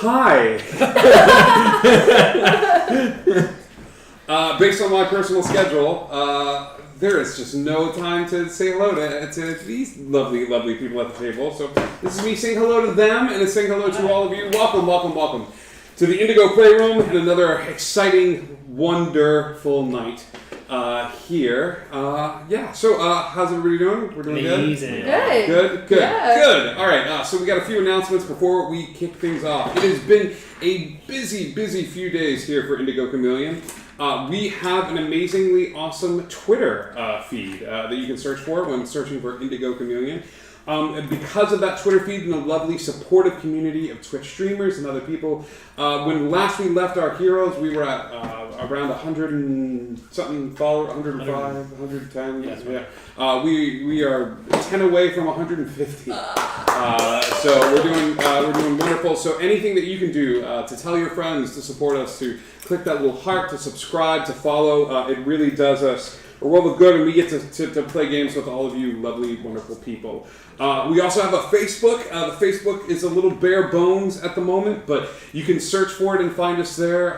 Hi. Based on my personal schedule, there is just no time to say hello to these lovely, lovely people at the table. So this is me saying hello to them, and it's saying hello to all of you. Welcome, welcome, welcome to the Indigo Playroom and another exciting, wonderful night here. So how's everybody doing? We're doing amazing. Good? Good. Yeah. Good. All right, so we got a few announcements before we kick things off. It has been a busy, busy few days here for Indigo Chameleon. We have an amazingly awesome Twitter feed that you can search for when searching for Indigo Chameleon. And because of that Twitter feed and the lovely supportive community of Twitch streamers and other people, when last we left our heroes, we were at around 100 and something followers, 105, 110. Yes, yeah. We are 10 away from 150. So we're doing wonderful. So anything that you can do to tell your friends to support us, to click that little heart, to subscribe, to follow, it really does us a world of good, and we get to play games with all of you lovely, wonderful people. We also have a Facebook. The Facebook is a little bare bones at the moment, but you can search for it and find us there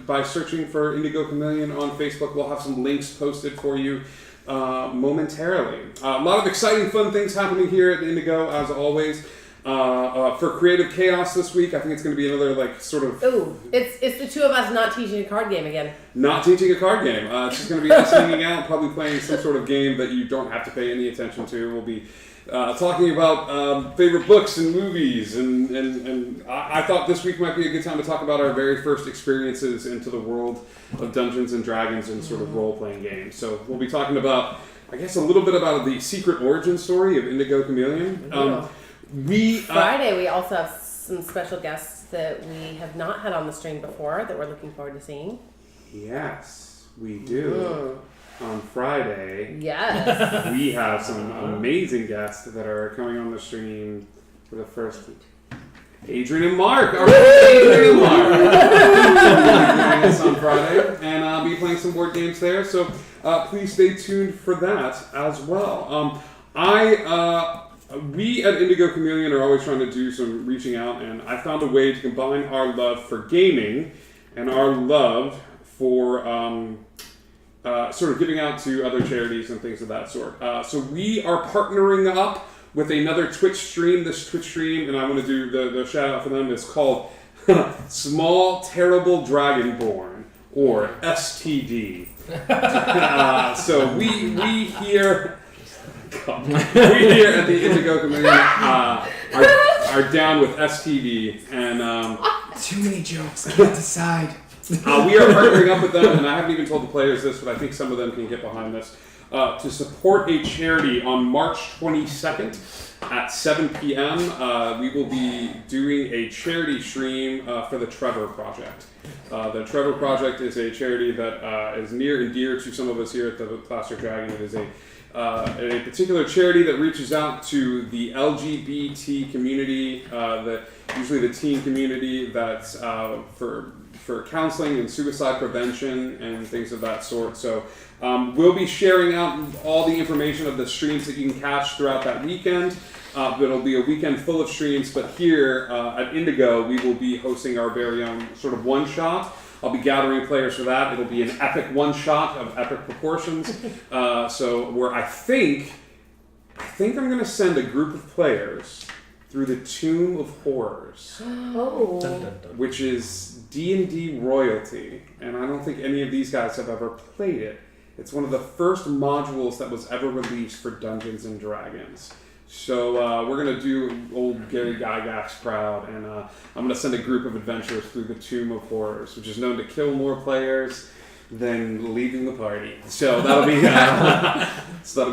by searching for Indigo Chameleon on Facebook. We'll have some links posted for you momentarily. A lot of exciting, fun things happening here at Indigo, as always. For Creative Chaos this week, I think it's going to be another it's the two of us not teaching a card game again. Not teaching a card game. It's just going to be us hanging out, probably playing some sort of game that you don't have to pay any attention to. We'll be talking about favorite books and movies, and I thought this week might be a good time to talk about our very first experiences into the world of Dungeons and Dragons and sort of role-playing games. So we'll be talking about, I guess, a little bit about the secret origin story of Indigo Chameleon. Friday, we also have some special guests that we have not had on the stream before that we're looking forward to seeing. Yes, we do. On Friday, yes, we have some amazing guests that are coming on the stream for the first. Adrian and Mark. All right, Adrian and Mark. Joining us on Friday, and I'll be playing some board games there. So please stay tuned for that as well. We at Indigo Chameleon are always trying to do some reaching out, and I found a way to combine our love for gaming and our love for sort of giving out to other charities and things of that sort. So we are partnering up with another Twitch stream. This Twitch stream, and I want to do the shout out for them, is called Small Terrible Dragonborn, or STD. So we here... We here at the Indigo Chameleon are down with STD, and too many jokes. I can't decide. We are partnering up with them, and I haven't even told the players this, but I think some of them can get behind this, to support a charity on March 22nd at 7 p.m. We will be doing a charity stream for the Trevor Project. The Trevor Project is a charity that is near and dear to some of us here at the Plaster Dragon. It is a particular charity that reaches out to the LGBT community, usually the teen community, that's for counseling and suicide prevention and things of that sort. So we'll be sharing out all the information of the streams that you can catch throughout that weekend. It'll be a weekend full of streams, but here at Indigo, we will be hosting our very own sort of one-shot. I'll be gathering players for that. It'll be an epic one-shot of epic proportions. So where I think I'm going to send a group of players through the Tomb of Horrors, which is D&D royalty, and I don't think any of these guys have ever played it. It's one of the first modules that was ever released for Dungeons and Dragons. So we're going to do old Gary Gygax proud, and I'm going to send a group of adventurers through the Tomb of Horrors, which is known to kill more players than leaving the party. So that'll be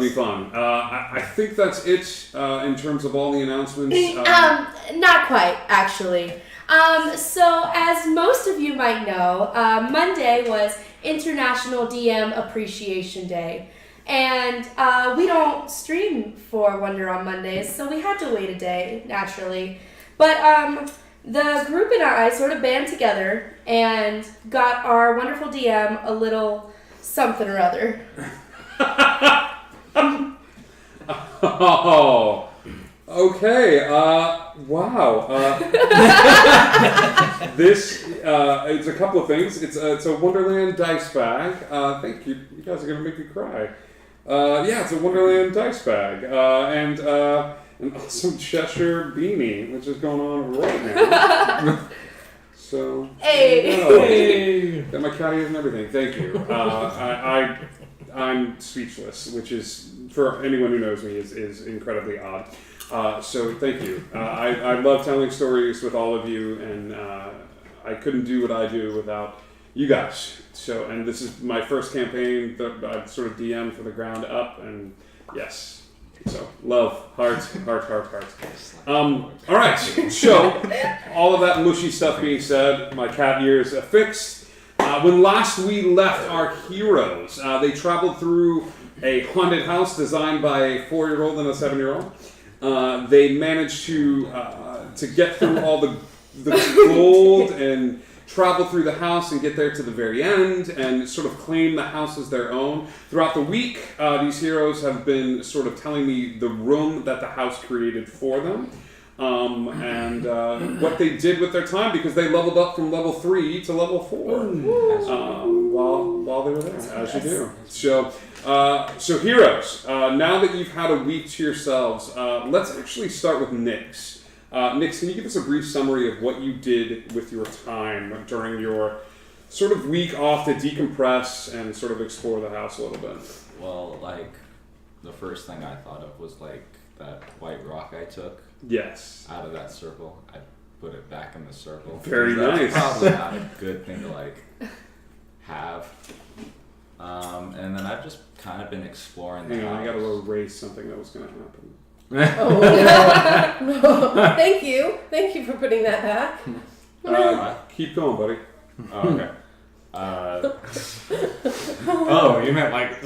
fun. I think that's it in terms of all the announcements. Not quite, actually. So as most of you might know, Monday was International DM Appreciation Day. And we don't stream for Wonder on Mondays, so we had to wait a day, naturally. But the group and I sort of band together and got our wonderful DM a little something or other. Okay. Wow. This it's a couple of things. It's a Wonderland dice bag. Thank you. You guys are gonna make me cry. Yeah, it's a Wonderland dice bag and an awesome Cheshire beanie, which is going on right now. So. Hey. Got my cat ears and everything. Thank you. I'm speechless, which is, for anyone who knows me, is incredibly odd. So thank you. I love telling stories with all of you, and I couldn't do what I do without you guys. So, and this is my first campaign that I've sort of DM'd from the ground up, and yes. So, love, heart. All right, so all of that mushy stuff being said, my cat ears affixed. When last we left our heroes, they traveled through a haunted house designed by a 4-year-old and a 7-year-old. They managed to get through all the gold and travel through the house and get there to the very end and sort of claim the house as their own. Throughout the week, these heroes have been sort of telling me the room that the house created for them. And what they did with their time, because they leveled up from level 3 to level 4 while they were there, as you do. So heroes, now that you've had a week to yourselves, let's actually start with Nyx. Nyx, can you give us a brief summary of what you did with your time during your sort of week off to decompress and sort of explore the house a little bit? Well, like, the first thing I thought of was, like, that white rock I took. Yes. Out of that circle. I put it back in the circle. Very nice. That's probably not a good thing to, like, have. And then I've just kind of been exploring the house. I gotta erase something that was gonna happen. Thank you for putting that back. Keep going, buddy. Oh, okay. Oh, you meant like...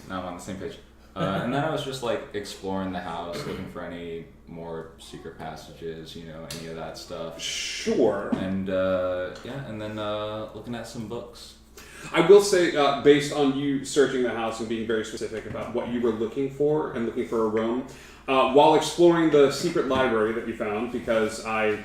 now I'm on the same page. And then I was just like exploring the house, looking for any more secret passages, you know, any of that stuff. Sure. And and then looking at some books. I will say, based on you searching the house and being very specific about what you were looking for and looking for a room, while exploring the secret library that you found, because I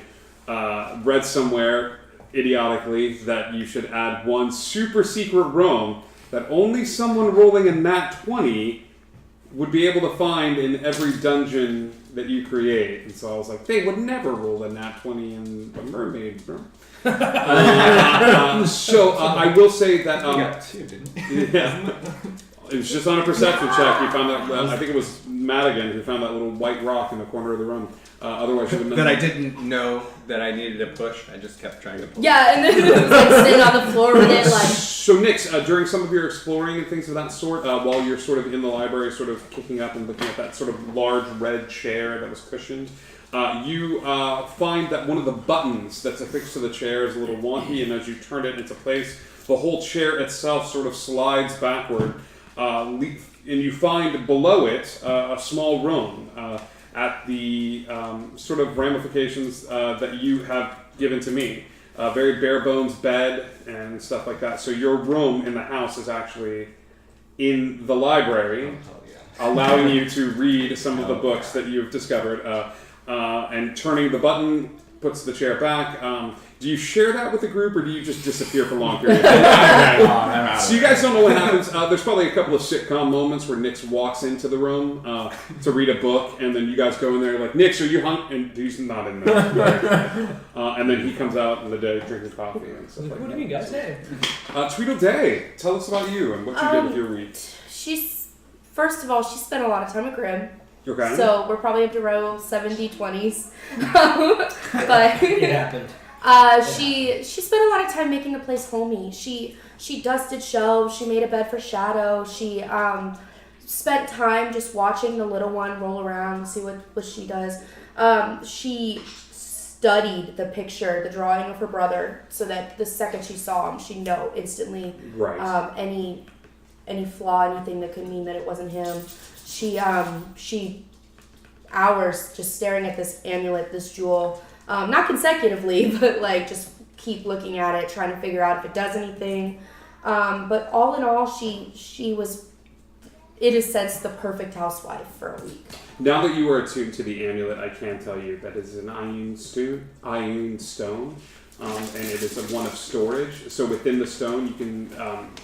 read somewhere idiotically that you should add one super secret room that only someone rolling a nat 20 would be able to find in every dungeon that you create. And so I was like, they would never roll a nat 20 in a mermaid room. So I will say that... you got 2, didn't you? Yeah. It was just on a perception check. You found that... I think it was Madigan who found that little white rock in the corner of the room. Otherwise, you would that I didn't know that I needed to push. I just kept trying to push. Yeah, and then it was like sitting on the floor with it, like... So, Nyx, during some of your exploring and things of that sort, while you're sort of in the library, sort of kicking up and looking at that sort of large red chair that was cushioned, you find that one of the buttons that's affixed to the chair is a little wonky, and as you turn it into place, the whole chair itself sort of slides backward, and you find below it a small room at the sort of ramifications that you have given to me. Very bare bones bed and stuff like that. So your room in the house is actually in the library, allowing you to read some of the books that you've discovered. And turning the button puts the chair back. Do you share that with the group, or do you just disappear for long periods? So you guys don't know what happens. There's probably a couple of sitcom moments where Nyx walks into the room to read a book, and then you guys go in there like, Nyx, are you hungry? And he's not in there. And then he comes out in the day drinking coffee and stuff like that. What do you guys say? Tweedleday, tell us about you and what you did with your week. First of all, she spent a lot of time at Grimm. Okay. So we're probably up to row 70-20s. But It happened. she spent a lot of time making the place homey. She dusted shelves. She made a bed for Shadow. She spent time just watching the little one roll around, see what she does. She studied the drawing of her brother, so that the second she saw him, she'd know instantly any flaw, anything that could mean that it wasn't him. She hours just staring at this amulet, this jewel, not consecutively, but like just keep looking at it, trying to figure out if it does anything. But all in all, she was it is said the perfect housewife for a week. Now that you are attuned to the amulet, I can tell you that it is an iron stone, and it is one of storage. So within the stone, you can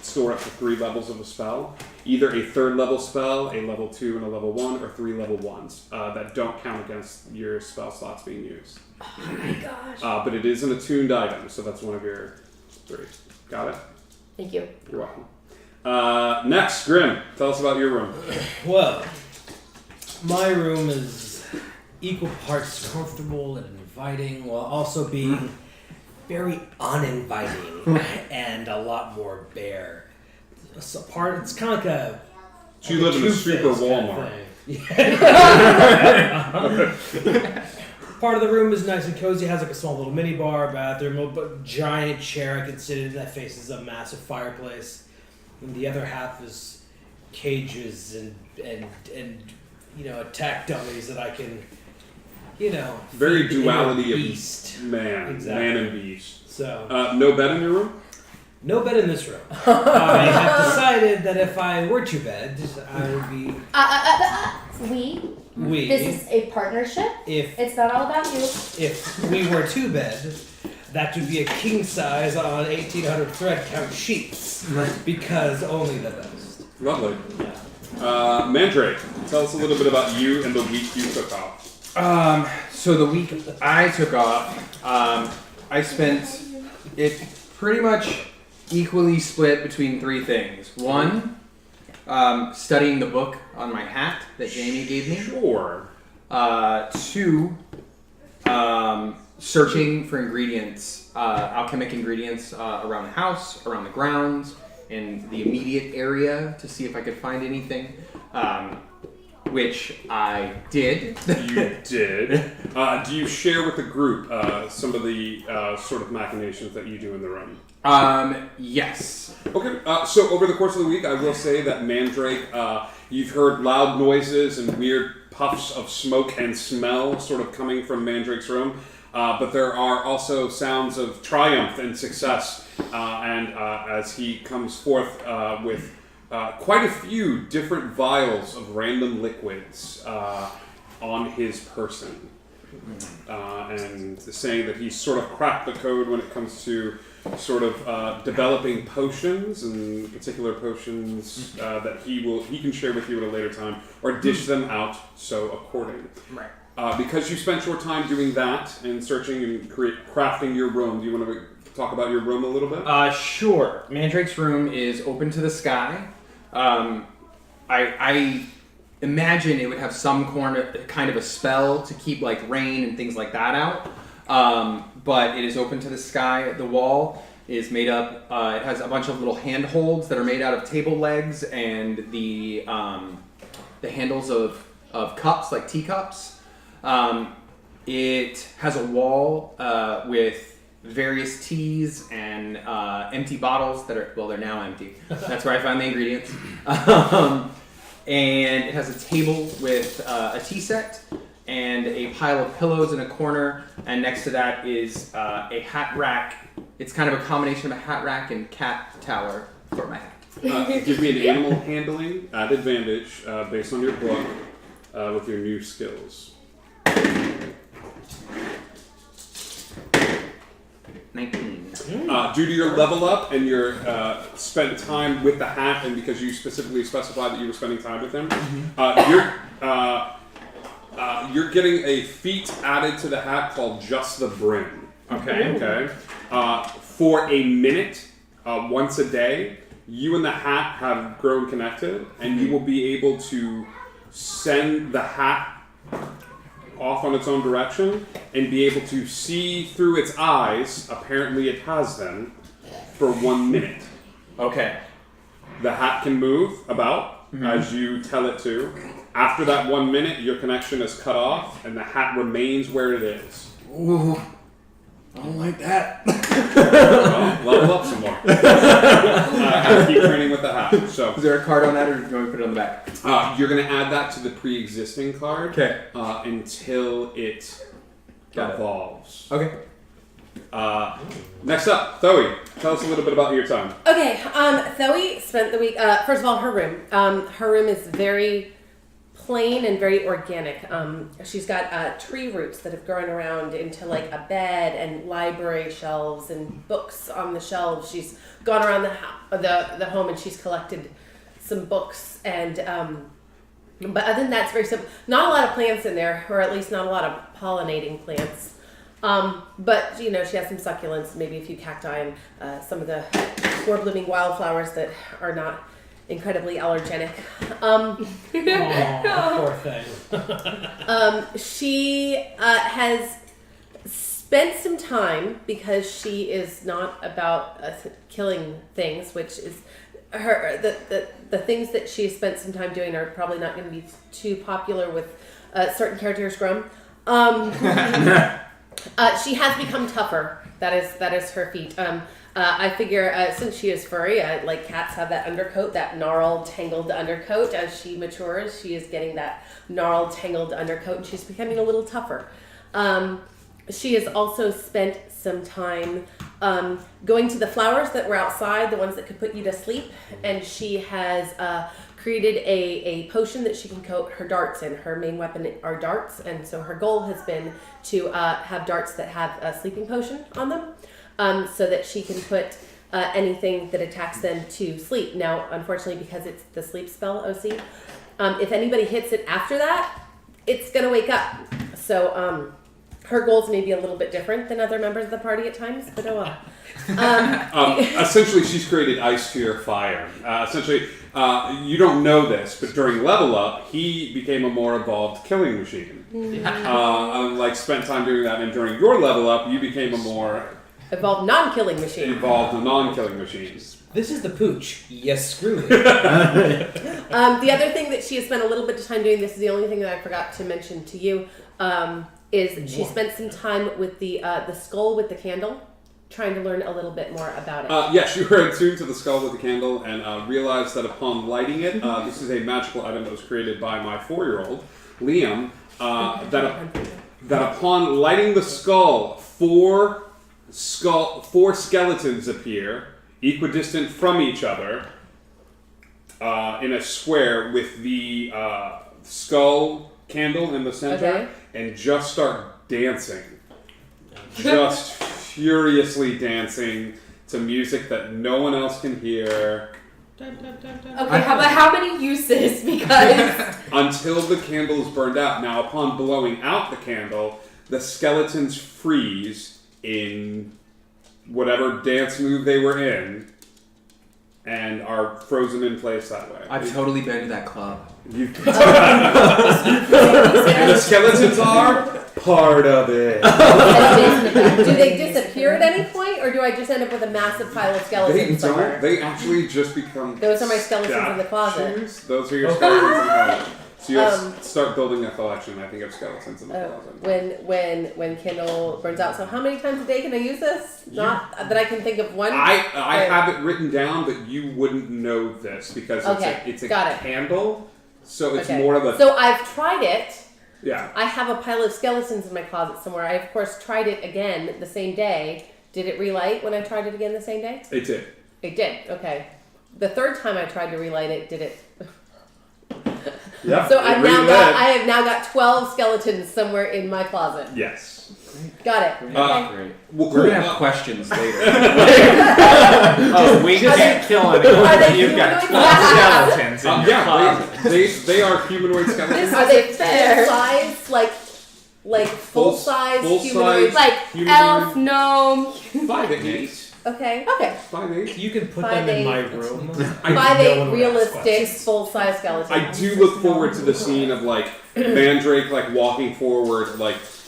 store up to 3 levels of a spell. Either a 3rd level spell, a level 2 and a level 1, or 3 level 1s that don't count against your spell slots being used. Oh my gosh. But it is an attuned item, so that's one of your 3. Got it? Thank you. You're welcome. Next, Grim, tell us about your room. Well, my room is equal parts comfortable and inviting while also being very uninviting and a lot more bare. It's kind of like a... So you live in a super Walmart. Part of the room is nice and cozy. It has like a small little mini bar, bathroom, a giant chair I can sit in that faces a massive fireplace. And the other half is cages and attack dummies that I can, very feed the duality inner of beast. Man and beast. So no bed in your room? no bed in this room. I have decided that if I were to bed, I would be we. This is a partnership. It's not all about you. If we were to bed, that would be a king size on 1800 thread count sheets, because only the best. Lovely. Yeah. Mandrake, tell us a little bit about you and the week you took off. So the week I took off, I spent it pretty much equally split between 3 things. 1, studying the book on my hat that Jamie gave me. Sure. 2, searching for ingredients, alchemic ingredients around the house, around the grounds, in the immediate area to see if I could find anything, which I did. You did. Do you share with the group some of the sort of machinations that you do in the room? Yes. Okay, so over the course of the week, I will say that Mandrake, you've heard loud noises and weird puffs of smoke and smell sort of coming from Mandrake's room. But there are also sounds of triumph and success, and as he comes forth with quite a few different vials of random liquids on his person, and saying that he's sort of cracked the code when it comes to sort of developing potions, and particular potions that he can share with you at a later time, or dish them out so according. Right. Because you spent your time doing that and searching and crafting your room, do you want to talk about your room a little bit? Sure. Mandrake's room is open to the sky. I imagine it would have some kind of a spell to keep like rain and things like that out. But it is open to the sky. The wall is made up. It has a bunch of little handholds that are made out of table legs and the handles of cups, like teacups. It has a wall with various teas and empty bottles that are, well, they're now empty. That's where I found the ingredients. And it has a table with a tea set and a pile of pillows in a corner. And next to that is a hat rack. It's kind of a combination of a hat rack and cat tower for my hat. Give me an animal handling at advantage based on your book with your new skills. 19. Due to your level up and your spent time with the hat, and because you specifically specified that you were spending time with him, you're getting a feat added to the hat called Just the Brim. Okay. For a minute, once a day, you and the hat have grown connected, and you will be able to send the hat off on its own direction and be able to see through its eyes, apparently it has them, for 1 minute. Okay. The hat can move about as you tell it to. After that 1 minute, your connection is cut off and the hat remains where it is. Ooh. I don't like that. Well, level up some more. Keep training with the hat. So, Is there a card on that, or do you want me to put it on the back? you're going to add that to the pre-existing card Okay. until it Got it. evolves. Okay. Next up, Zoe, tell us a little bit about your time. Okay, Zoe spent the week, first of all, her room. Her room is very plain and very organic. She's got tree roots that have grown around into like a bed and library shelves and books on the shelves. She's gone around the home and she's collected some books and but other than that, it's very simple. Not a lot of plants in there, or at least not a lot of pollinating plants. But she has some succulents, maybe a few cacti, and some of the more blooming wildflowers that are not incredibly allergenic. Poor thing. She has spent some time, because she is not about killing things, which is her the things that she spent some time doing are probably not going to be too popular with certain characters. Grum. She has become tougher. That is her feat. I figure since she is furry, like cats have that undercoat, that gnarled, tangled undercoat. As she matures, she is getting that gnarled, tangled undercoat, and she's becoming a little tougher. She has also spent some time going to the flowers that were outside, the ones that could put you to sleep, and she has created a potion that she can coat her darts in. Her main weapon are darts, and so her goal has been to have darts that have a sleeping potion on them, so that she can put anything that attacks them to sleep. Now, unfortunately, because it's the sleep spell, OC, if anybody hits it after that, it's going to wake up. So her goals may be a little bit different than other members of the party at times, but oh well. Essentially, she's created ice to your fire. You don't know this, but during level up, he became a more evolved killing machine. Spent time doing that, and during your level up, you became a more evolved non-killing machine. Evolved non-killing machines. This is the pooch. Yes, screw it. The other thing that she has spent a little bit of time doing, this is the only thing that I forgot to mention to you, is she spent some time with the skull with the candle, trying to learn a little bit more about it. Yes, you were attuned to the skull with the candle and realized that upon lighting it, this is a magical item that was created by my 4-year-old, Liam, that upon lighting the skull, four skeletons appear, equidistant from each other, in a square with the skull candle in the center, and just start dancing. Just furiously dancing to music that no one else can hear. Okay, how many uses? Because until the candle is burned out. Now, upon blowing out the candle, the skeletons freeze in whatever dance move they were in and are frozen in place that way. I've totally been to that club. And the skeletons are part of it. Do they disappear at any point, or do I just end up with a massive pile of skeletons somewhere? They actually just become... Those are my skeletons in the closet. Those are your skeletons in the closet. So you'll start building a collection, I think, of skeletons in the closet. When Kindle burns out. So how many times a day can I use this? Not that I can think of one. I have it written down, but you wouldn't know this because it's a candle. So it's more of a... So I've tried it. Yeah. I have a pile of skeletons in my closet somewhere. I, of course, tried it again the same day. Did it relight when I tried it again the same day? It did. It did. Okay. The third time I tried to relight it, did it... Yep, so I have now got 12 skeletons somewhere in my closet. Yes. Got it. Great. Okay. Well, We're gonna have questions later. We can't kill anyone. You've got 12 skeletons in your closet. They are humanoid skeletons. Are they full size, like full size humanoid? Like elf, gnome. 5'8". Okay. 5'8". You can put them in my room. 5'8" realistic full size skeletons. I do look forward to the scene of Mandrake walking forward,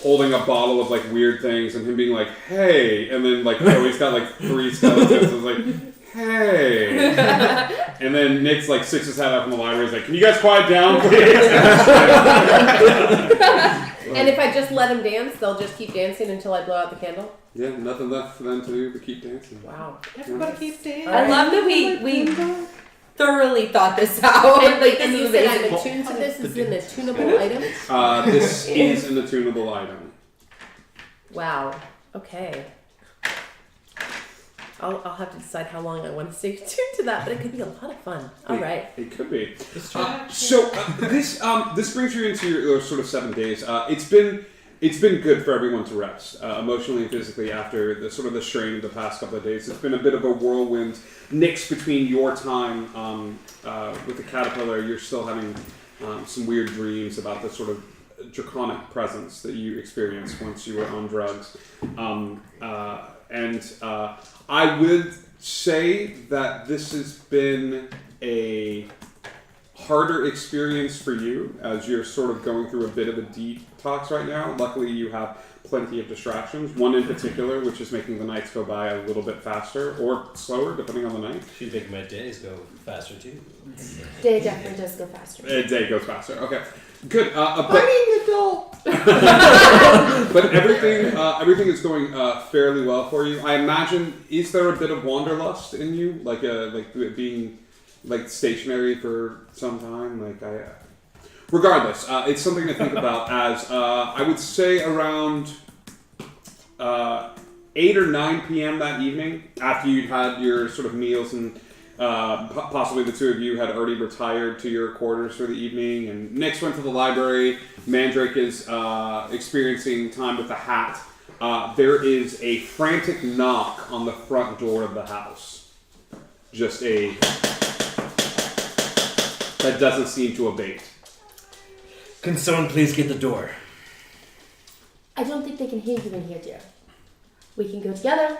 holding a bottle of weird things, and him being like, "Hey," and then he's got 3 skeletons. It's like, "Hey," and then Nick sticks his head up in the library. He's like, "Can you guys quiet down, please?" And if I just let them dance, they'll just keep dancing until I blow out the candle? Yeah, nothing left for them to do but keep dancing. Wow. Everybody keeps dancing. I love that we thoroughly thought this out. And you said I'm attuned to this? Is it an attunable item? This is an attunable item. Wow. Okay. I'll have to decide how long I want to stay tuned to that, but it could be a lot of fun. All right. It could be. Let's try. This brings you into your sort of 7 days. It's been good for everyone to rest, emotionally and physically, after the sort of the strain of the past couple of days. It's been a bit of a whirlwind. Nix, between your time with the caterpillar, you're still having some weird dreams about the sort of draconic presence that you experienced once you were on drugs. I would say that this has been a harder experience for you as you're sort of going through a bit of a detox right now. Luckily, you have plenty of distractions. One in particular, which is making the nights go by a little bit faster or slower, depending on the night. She's making my days go faster too. Day definitely does go faster. Day goes faster. Okay, good. I'm an adult. But everything is going fairly well for you. I imagine. Is there a bit of wanderlust in you, like being like stationary for some time? Regardless, it's something to think about. As I would say around 8 or 9 p.m. that evening, after you'd had your sort of meals and possibly the two of you had already retired to your quarters for the evening, and Nix went to the library. Mandrake is experiencing time with the hat. There is a frantic knock on the front door of the house. Just that doesn't seem to abate. Can someone please get the door? I don't think they can hear you in here, dear. We can go together.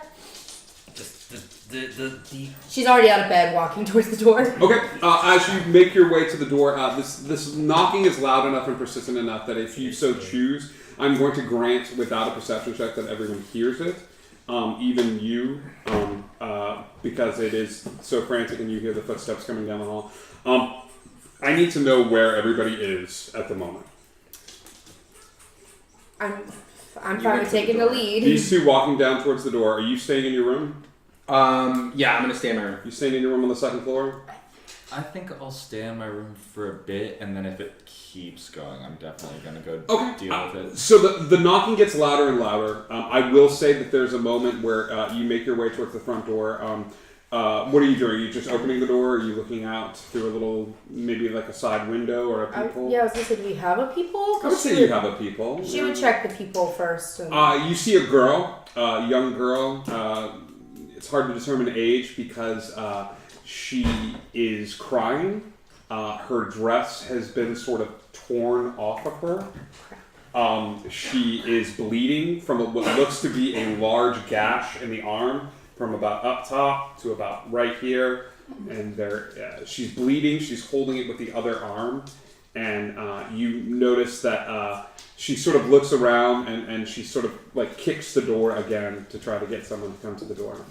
She's already out of bed, walking towards the door. Okay, as you make your way to the door, this knocking is loud enough and persistent enough that if you so choose, I'm going to grant without a perception check that everyone hears it, even you, because it is so frantic and you hear the footsteps coming down the hall. I need to know where everybody is at the moment. I'm fine with taking the lead. These two walking down towards the door. Are you staying in your room? Yeah, I'm gonna stay in my room. You staying in your room on the second floor? I think I'll stay in my room for a bit, and then if it keeps going, I'm definitely gonna go deal with it. So the knocking gets louder and louder. I will say that there's a moment where you make your way towards the front door. What are you doing? Are you just opening the door? Are you looking out through a little, maybe like a side window or a peephole? I was gonna say, do we have a peephole? I would say you have a peephole. She would check the peephole first. And... You see a girl, a young girl. It's hard to determine age because she is crying. Her dress has been sort of torn off of her. She is bleeding from what looks to be a large gash in the arm, from about up top to about right here, and she's bleeding. She's holding it with the other arm, and you notice that she sort of looks around and she sort of like kicks the door again to try to get someone to come to the door.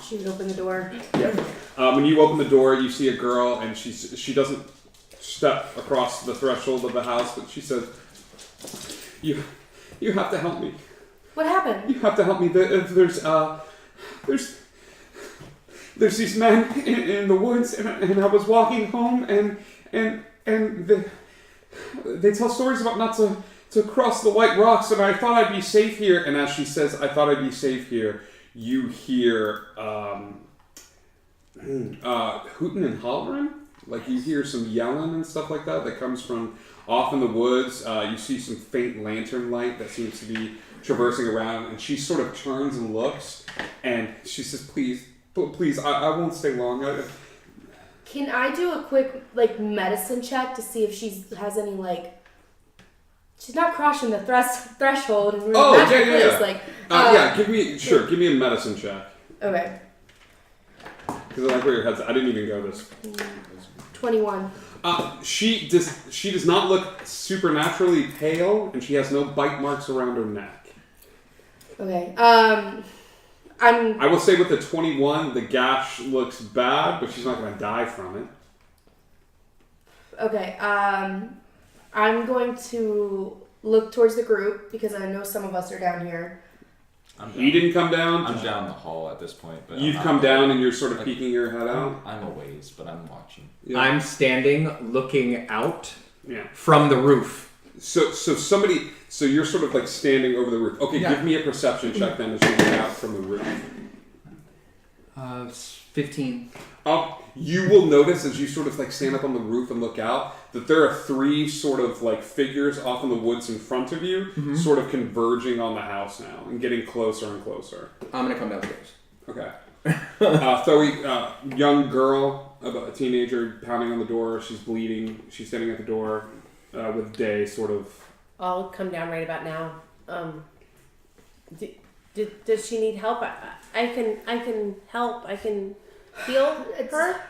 She would open the door. Yeah. When you open the door, you see a girl, and she doesn't step across the threshold of the house, but she says, "You have to help me. What happened? You have to help me. There's these men in the woods, and I was walking home, and they tell stories about not to cross the white rocks, and I thought I'd be safe here." And as she says, "I thought I'd be safe here," you hear hooting and hollering. Like you hear some yelling and stuff like that comes from off in the woods. You see some faint lantern light that seems to be traversing around, and she sort of turns and looks, and she says, please, I won't stay long. Can I do a quick medicine check to see if she has any she's not crossing the threshold and we're in a magic place. Give me a medicine check. Okay. Because I like where your head's at. I didn't even go this. 21. She does not look supernaturally pale, and she has no bite marks around her neck. Okay. I will say with the 21, the gash looks bad, but she's not going to die from it. Okay. I'm going to look towards the group because I know some of us are down here. You didn't come down? I'm down the hall at this point. But You've come down and you're sort of peeking your head out? I'm a ways, but I'm watching. Yeah. I'm standing looking out Yeah. from the roof. So you're sort of standing over the roof. Okay, Yeah. give me a perception check then as you look out from the roof. 15. You will notice as you sort of like stand up on the roof and look out that there are 3 sort of like figures off in the woods in front of you, sort of converging on the house now and getting closer and closer. I'm gonna come downstairs. Okay. Zoe, young girl, about a teenager, pounding on the door. She's bleeding. She's standing at the door with Day sort of. I'll come down right about now. Does she need help? I can help. I can heal her.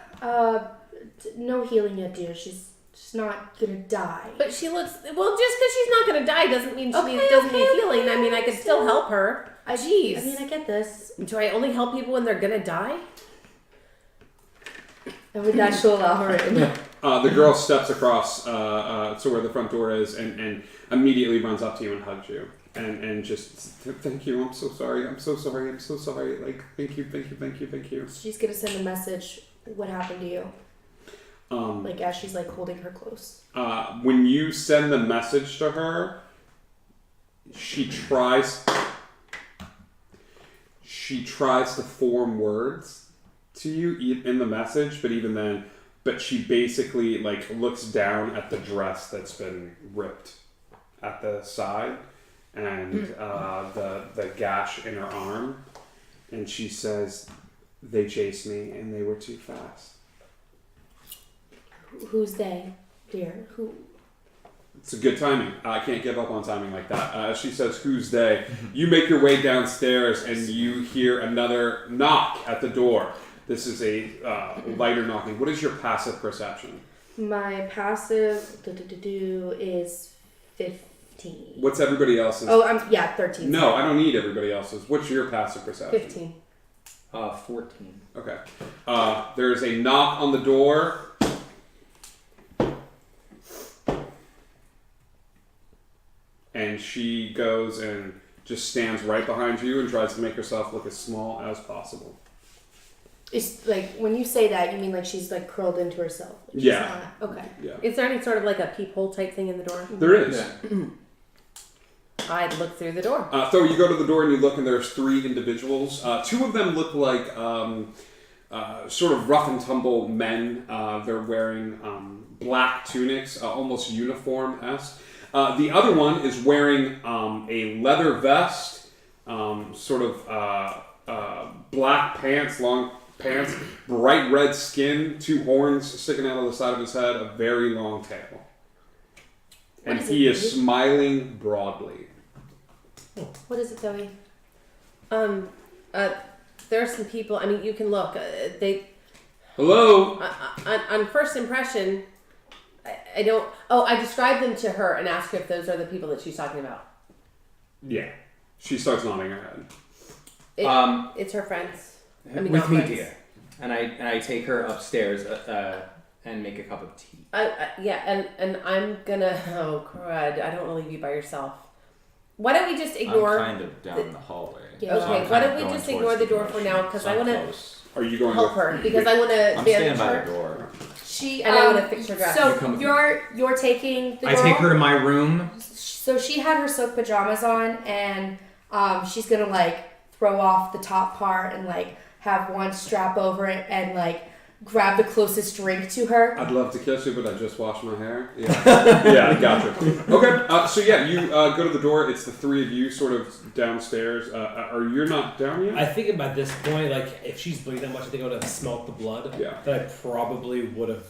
No healing yet, dear. She's not gonna die. But she looks well. Just because she's not gonna die doesn't mean she Okay, doesn't need okay, healing. I mean, I could still help her. Jeez. I mean, I get this. Do I only help people when they're gonna die? And with that, she'll allow her in. The girl steps across to where the front door is and immediately runs up to you and hugs you. And just, thank you, I'm so sorry, like, thank you. She's gonna send a message. What happened to you? Like as she's like holding her close. When you send the message to her, she tries to form words to you in the message, but even then, she basically like looks down at the dress that's been ripped at the side and the gash in her arm, and she says, "They chased me and they were too fast." Who's they, dear? Who? It's a good timing. I can't give up on timing like that. She says, "Who's they?" You make your way downstairs and you hear another knock at the door. This is a lighter knocking. What is your passive perception? My passive is 15. What's everybody else's? Oh, 13. No, I don't need everybody else's. What's your passive perception? 15. 14. Okay. There's a knock on the door. And she goes and just stands right behind you and tries to make herself look as small as possible. It's like when you say that, you mean like she's like curled into herself. Like she's Yeah. not- okay. Yeah. Is there any sort of like a peephole type thing in the door? There is. Yeah. I'd look through the door. So you go to the door and you look, and there's 3 individuals. 2 of them look like sort of rough and tumble men. They're wearing black tunics, almost uniform-esque. The other one is wearing a leather vest, sort of black pants, long pants, bright red skin, 2 horns sticking out of the side of his head, a very long tail. And he is smiling broadly. What is it, Zoe? There are some people. I mean, you can look. Hello. On first impression, I don't. Oh, I described them to her and asked her if those are the people that she's talking about. Yeah. She starts nodding her head. It's her friends. I mean, with not me, friends. dear. And I take her upstairs and make a cup of tea. Yeah, and I'm gonna. Oh crud! I don't want to leave you by yourself. Why don't we just ignore? I'm kind of down the hallway. Yeah. Okay, I'm why kind don't of we going just towards ignore the door for direction, now? Because so I I'm want to close. Are you going help her because I want to I'm bandage standing by her. the door. She And I wanna fix her dress. You come So with you're taking the I girl? take her to my room. So she had her silk pajamas on, and she's gonna like throw off the top part and like have one strap over it and like grab the closest drink to her. I'd love to kiss you, but I just washed my hair. Yeah, yeah, gotcha. Okay, so yeah, you go to the door. It's the 3 of you sort of downstairs. Or you're not down yet? I think by this point, like, if she's bleeding that much, I think I would have smelt the blood. Yeah. That I probably would have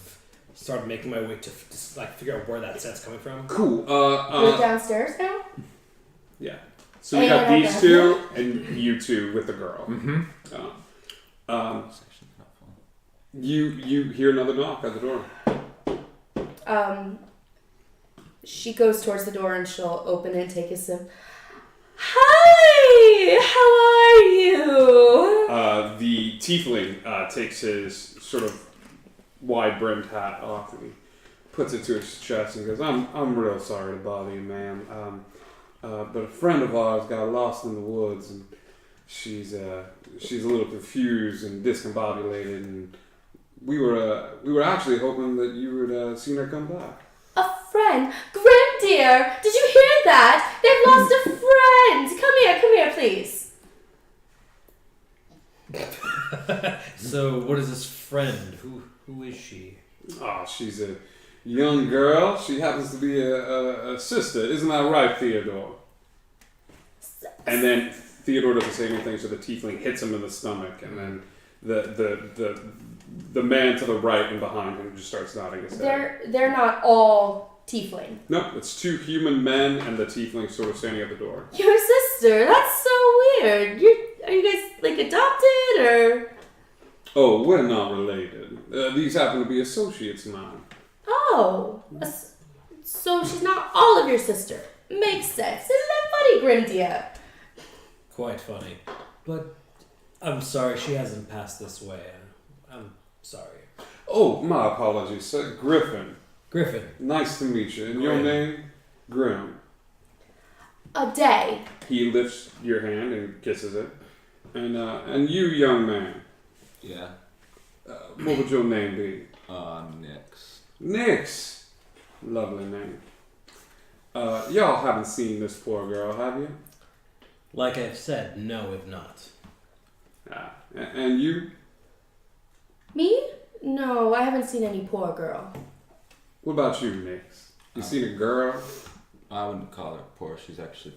started making my way to like figure out where that scent's coming from. Cool. You're downstairs now? Yeah. So we got these 2 and you 2 with the girl. Mm-hmm. You hear another knock at the door. She goes towards the door and she'll open it and take a sip. Hi! How are you? The tiefling takes his sort of wide-brimmed hat off and he puts it to his chest and goes, I'm real sorry to bother you, ma'am. But a friend of ours got lost in the woods and she's a little confused and discombobulated, and we were actually hoping that you would seen her come back. A friend? Grim dear, did you hear that? They've lost a friend! Come here, please. So, what is this friend? Who is she? Oh, she's a young girl. She happens to be a sister. Isn't that right, Theodore? And then Theodore doesn't say anything, so the tiefling hits him in the stomach, and then the man to the right and behind him just starts nodding his head. They're not all tiefling. Nope, it's two human men and the tiefling sort of standing at the door. Your sister? That's so weird. Are you guys like adopted or? Oh, we're not related. These happen to be associates of mine. Oh, so she's not all of your sister. Makes sense. Isn't that funny, Grimdia? Quite funny. But I'm sorry she hasn't passed this way. I'm sorry. Oh, my apologies, sir. Griffin. Griffin. Nice to meet you. And your name? Grim. A day. He lifts your hand and kisses it. And you, young man, Yeah. what would your name be? Nix. Nix. Lovely name. Y'all haven't seen this poor girl, have you? Like I've said, no, if not. And you? Me? No, I haven't seen any poor girl. What about you, Nix? You seen a girl? I wouldn't call her poor. She's actually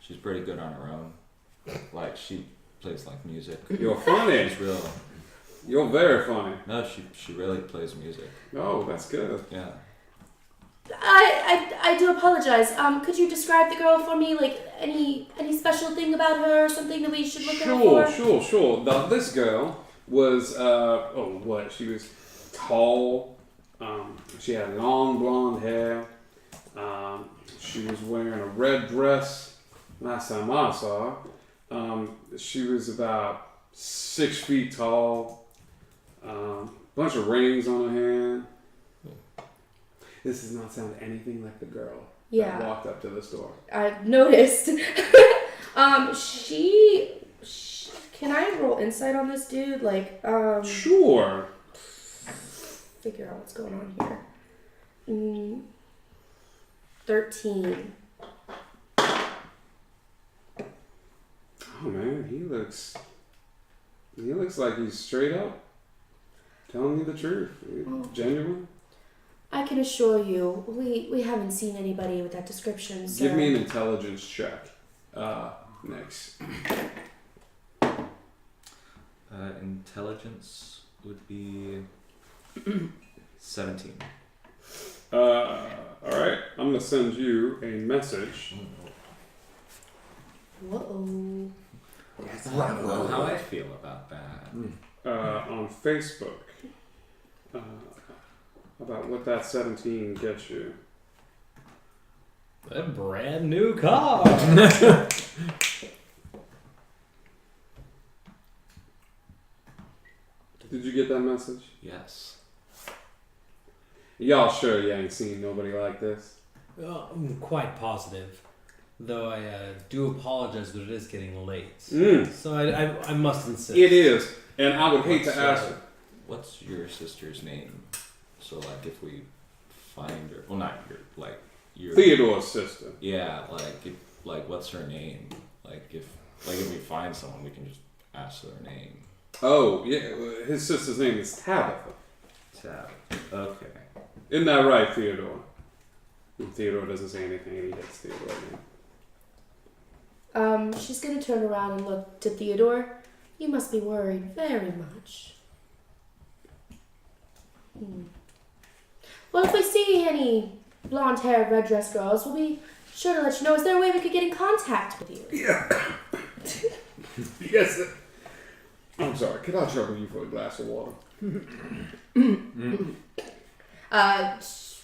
she's pretty good on her own. Like, she plays like music. You're funny. She's real. You're very funny. No, she really plays music. Oh, that's good. Yeah. I do apologize. Could you describe the girl for me? Like any special thing about her or something that we should look out for? Sure. Now, this girl was, she was tall. She had long blonde hair. She was wearing a red dress. Last time I saw her, she was about 6 feet tall. Bunch of rings on her hand. This does not sound anything like the girl that walked up to this door. I've noticed. She can I roll insight on this dude? Like, Sure. figure out what's going on here. 13. Oh man, he looks like he's straight up telling me the truth. Genuine. I can assure you, we haven't seen anybody with that description. So. Give me an intelligence check. Next. Intelligence would be 17. Alright, I'm gonna send you a message. Whoa. I don't know how I feel about that. On Facebook. About what that 17 gets you. A brand new car. Did you get that message? Yes. Y'all sure you ain't seen nobody like this? I'm quite positive. Though I do apologize, but it is getting late. So I must insist. It is. And I would hate to ask her. What's your sister's name? So, like, if we find her, well, not your Theodore's sister. Yeah, what's her name? If we find someone, we can just ask their name. Oh, yeah. His sister's name is Tabitha. Okay. Isn't that right, Theodore? And Theodore doesn't say anything and he hits Theodore again. She's gonna turn around and look to Theodore. You must be worried very much. Well, if we see any blonde-haired, red-dressed girls, we'll be sure to let you know. Is there a way we could get in contact with you? Yeah. Yes. I'm sorry. Could I trouble you for a glass of water?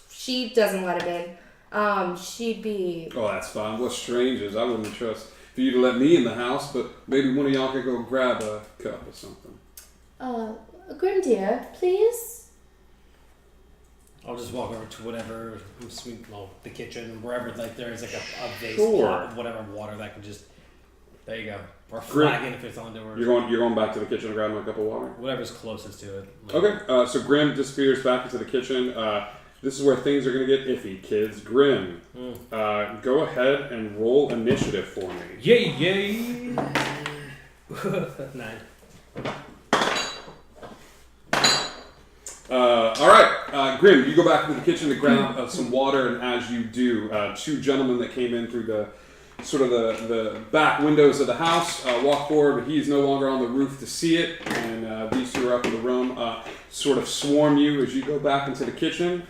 She doesn't let him in. She'd be... Oh, that's fine. We're strangers. I wouldn't trust for you to let me in the house, but maybe one of y'all could go grab a cup or something. Grim dear, please? I'll just walk over to whatever, the kitchen, wherever there's a vase Sure. pot of whatever water that could just. There you go. Or Grim, flagon if it's on door. You're going back to the kitchen and grabbing a cup of water. Whatever's closest to it. Okay. So Grim disappears back into the kitchen. This is where things are going to get iffy, kids. Grim, go ahead and roll initiative for me. Yay! 9. All right, Grim, you go back into the kitchen to grab some water, and as you do, two gentlemen that came in through the back windows of the house walk forward, but he's no longer on the roof to see it, and these two are up in the room, sort of swarm you as you go back into the kitchen.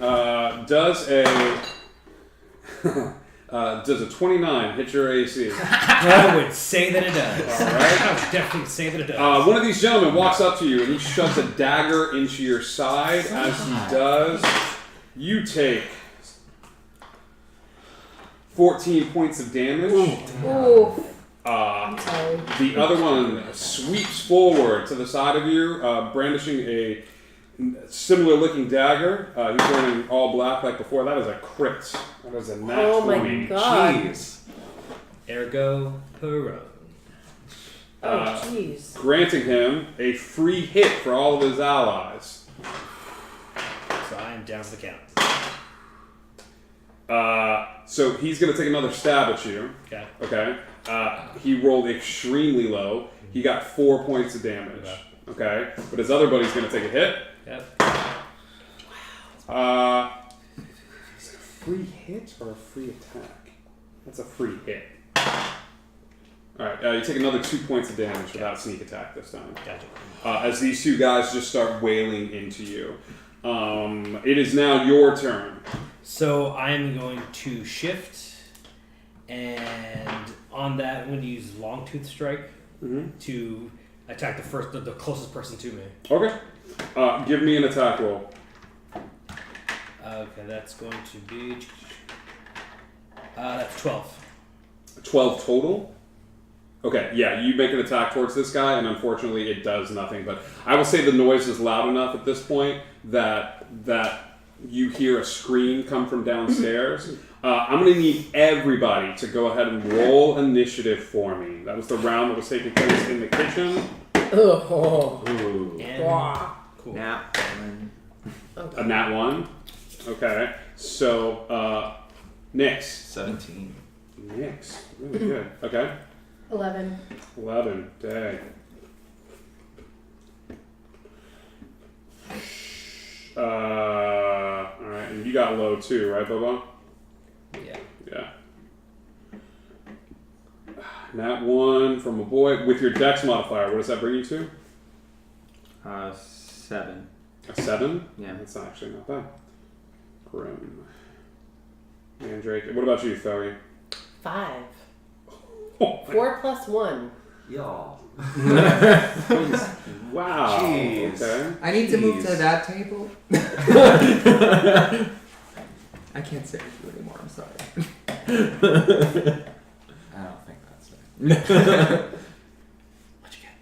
Does a 29 hit your AC? I would say that it does. All right. I would definitely say that it does. One of these gentlemen walks up to you and he shoves a dagger into your side. As he does, you take 14 points of damage. Ooh. I'm sorry. The other one sweeps forward to the side of you, brandishing a similar looking dagger. He's wearing all black like before. That is a crit. That is a nat 20. Oh my god. Jeez. Ergo Perone. Oh jeez. Granting him a free hit for all of his allies. So I am down for the count. So he's going to take another stab at you. Okay. Okay. He rolled extremely low. He got 4 points of damage. Okay. But his other buddy's going to take a hit. Yep. Is it a free hit or a free attack? That's a free hit. Alright, you take another 2 points of damage without a sneak attack this time. Gotcha. As these two guys just start wailing into you. It is now your turn. So I'm going to shift, and on that I'm going to use Long Tooth Strike to attack the closest person to me. Okay. Give me an attack roll. Okay, that's going to be that's 12. 12 total? Okay, yeah, you make an attack towards this guy, and unfortunately it does nothing. But I will say the noise is loud enough at this point that you hear a scream come from downstairs. I'm going to need everybody to go ahead and roll initiative for me. That was the round that was taking place in the kitchen. Oh. Ooh. Cool. Nap. Okay. A nat 1. Okay, so Nyx. 17. Nyx. Really good. Okay. 11. 11. Dang. Alright, and you got low too, right, Bobo? Yeah. Yeah. Nat 1 from a boy. With your dex modifier, what does that bring you to? 7. A 7? Yeah. That's actually not bad. Grim. Mandrake. What about you, Thoey? 5. Oh, 4 plus 1. Y'all. wow. Jeez. Okay. I need to move to that table. I can't say it anymore. I'm sorry. I don't think that's it. What'd you get?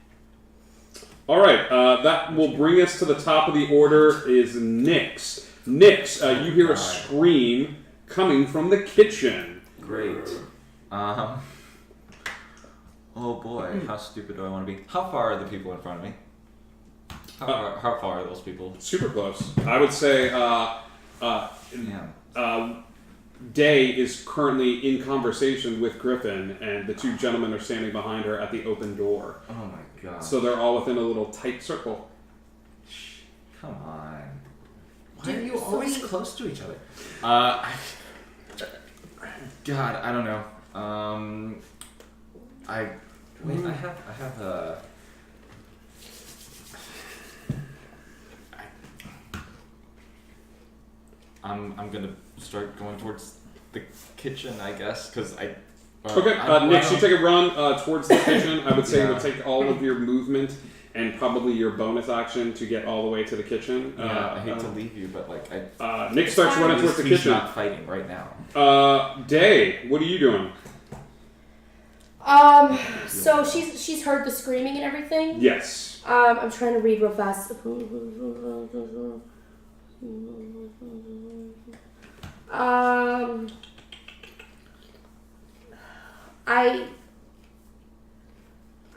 All right. That will bring us to the top of the order is Nyx. Nyx, you hear a scream coming from the kitchen. Great. Oh boy, how stupid do I want to be? How far are the people in front of me? How far are those people? Super close. I would say Damn. Day is currently in conversation with Griffin, and the two gentlemen are standing behind her at the open door. Oh my god. So they're all within a little tight circle. Come on. Why Dude, are you so always we- close to each other? God, I don't know. I have a. I'm gonna start going towards the kitchen, I guess, because I. Okay, Nyx, you take a run towards the kitchen. I would say it Yeah. would take all of your movement and probably your bonus action to get all the way to the kitchen. Yeah, I hate to leave you, but like I. Nyx starts running towards the He's kitchen. not fighting right now. Day, what are you doing? So she's heard the screaming and everything. Yes. I'm trying to read real fast.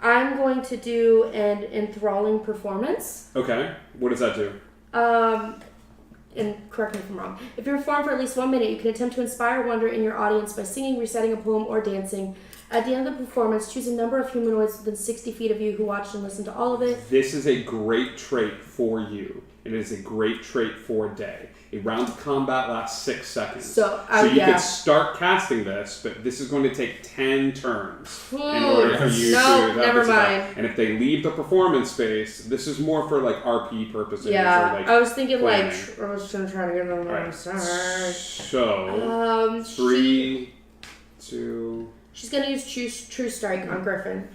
I'm going to do an enthralling performance. Okay. What does that do? And correct me if I'm wrong. If you perform for at least 1 minute, you can attempt to inspire wonder in your audience by singing, reciting a poem, or dancing. At the end of the performance, choose a number of humanoids within 60 feet of you who watched and listened to all of it. This is a great trait for you. It is a great trait for Day. A round of combat lasts 6 seconds. So you can start casting this, but this is going to take 10 turns in order for you to have never this effect. mind. And if they leave the performance space, this is more for like RP purposes. Yeah, or, like, I was thinking planning. I was trying to get them Alright. start. So 3, 2. She's gonna use True Strike on Griffin.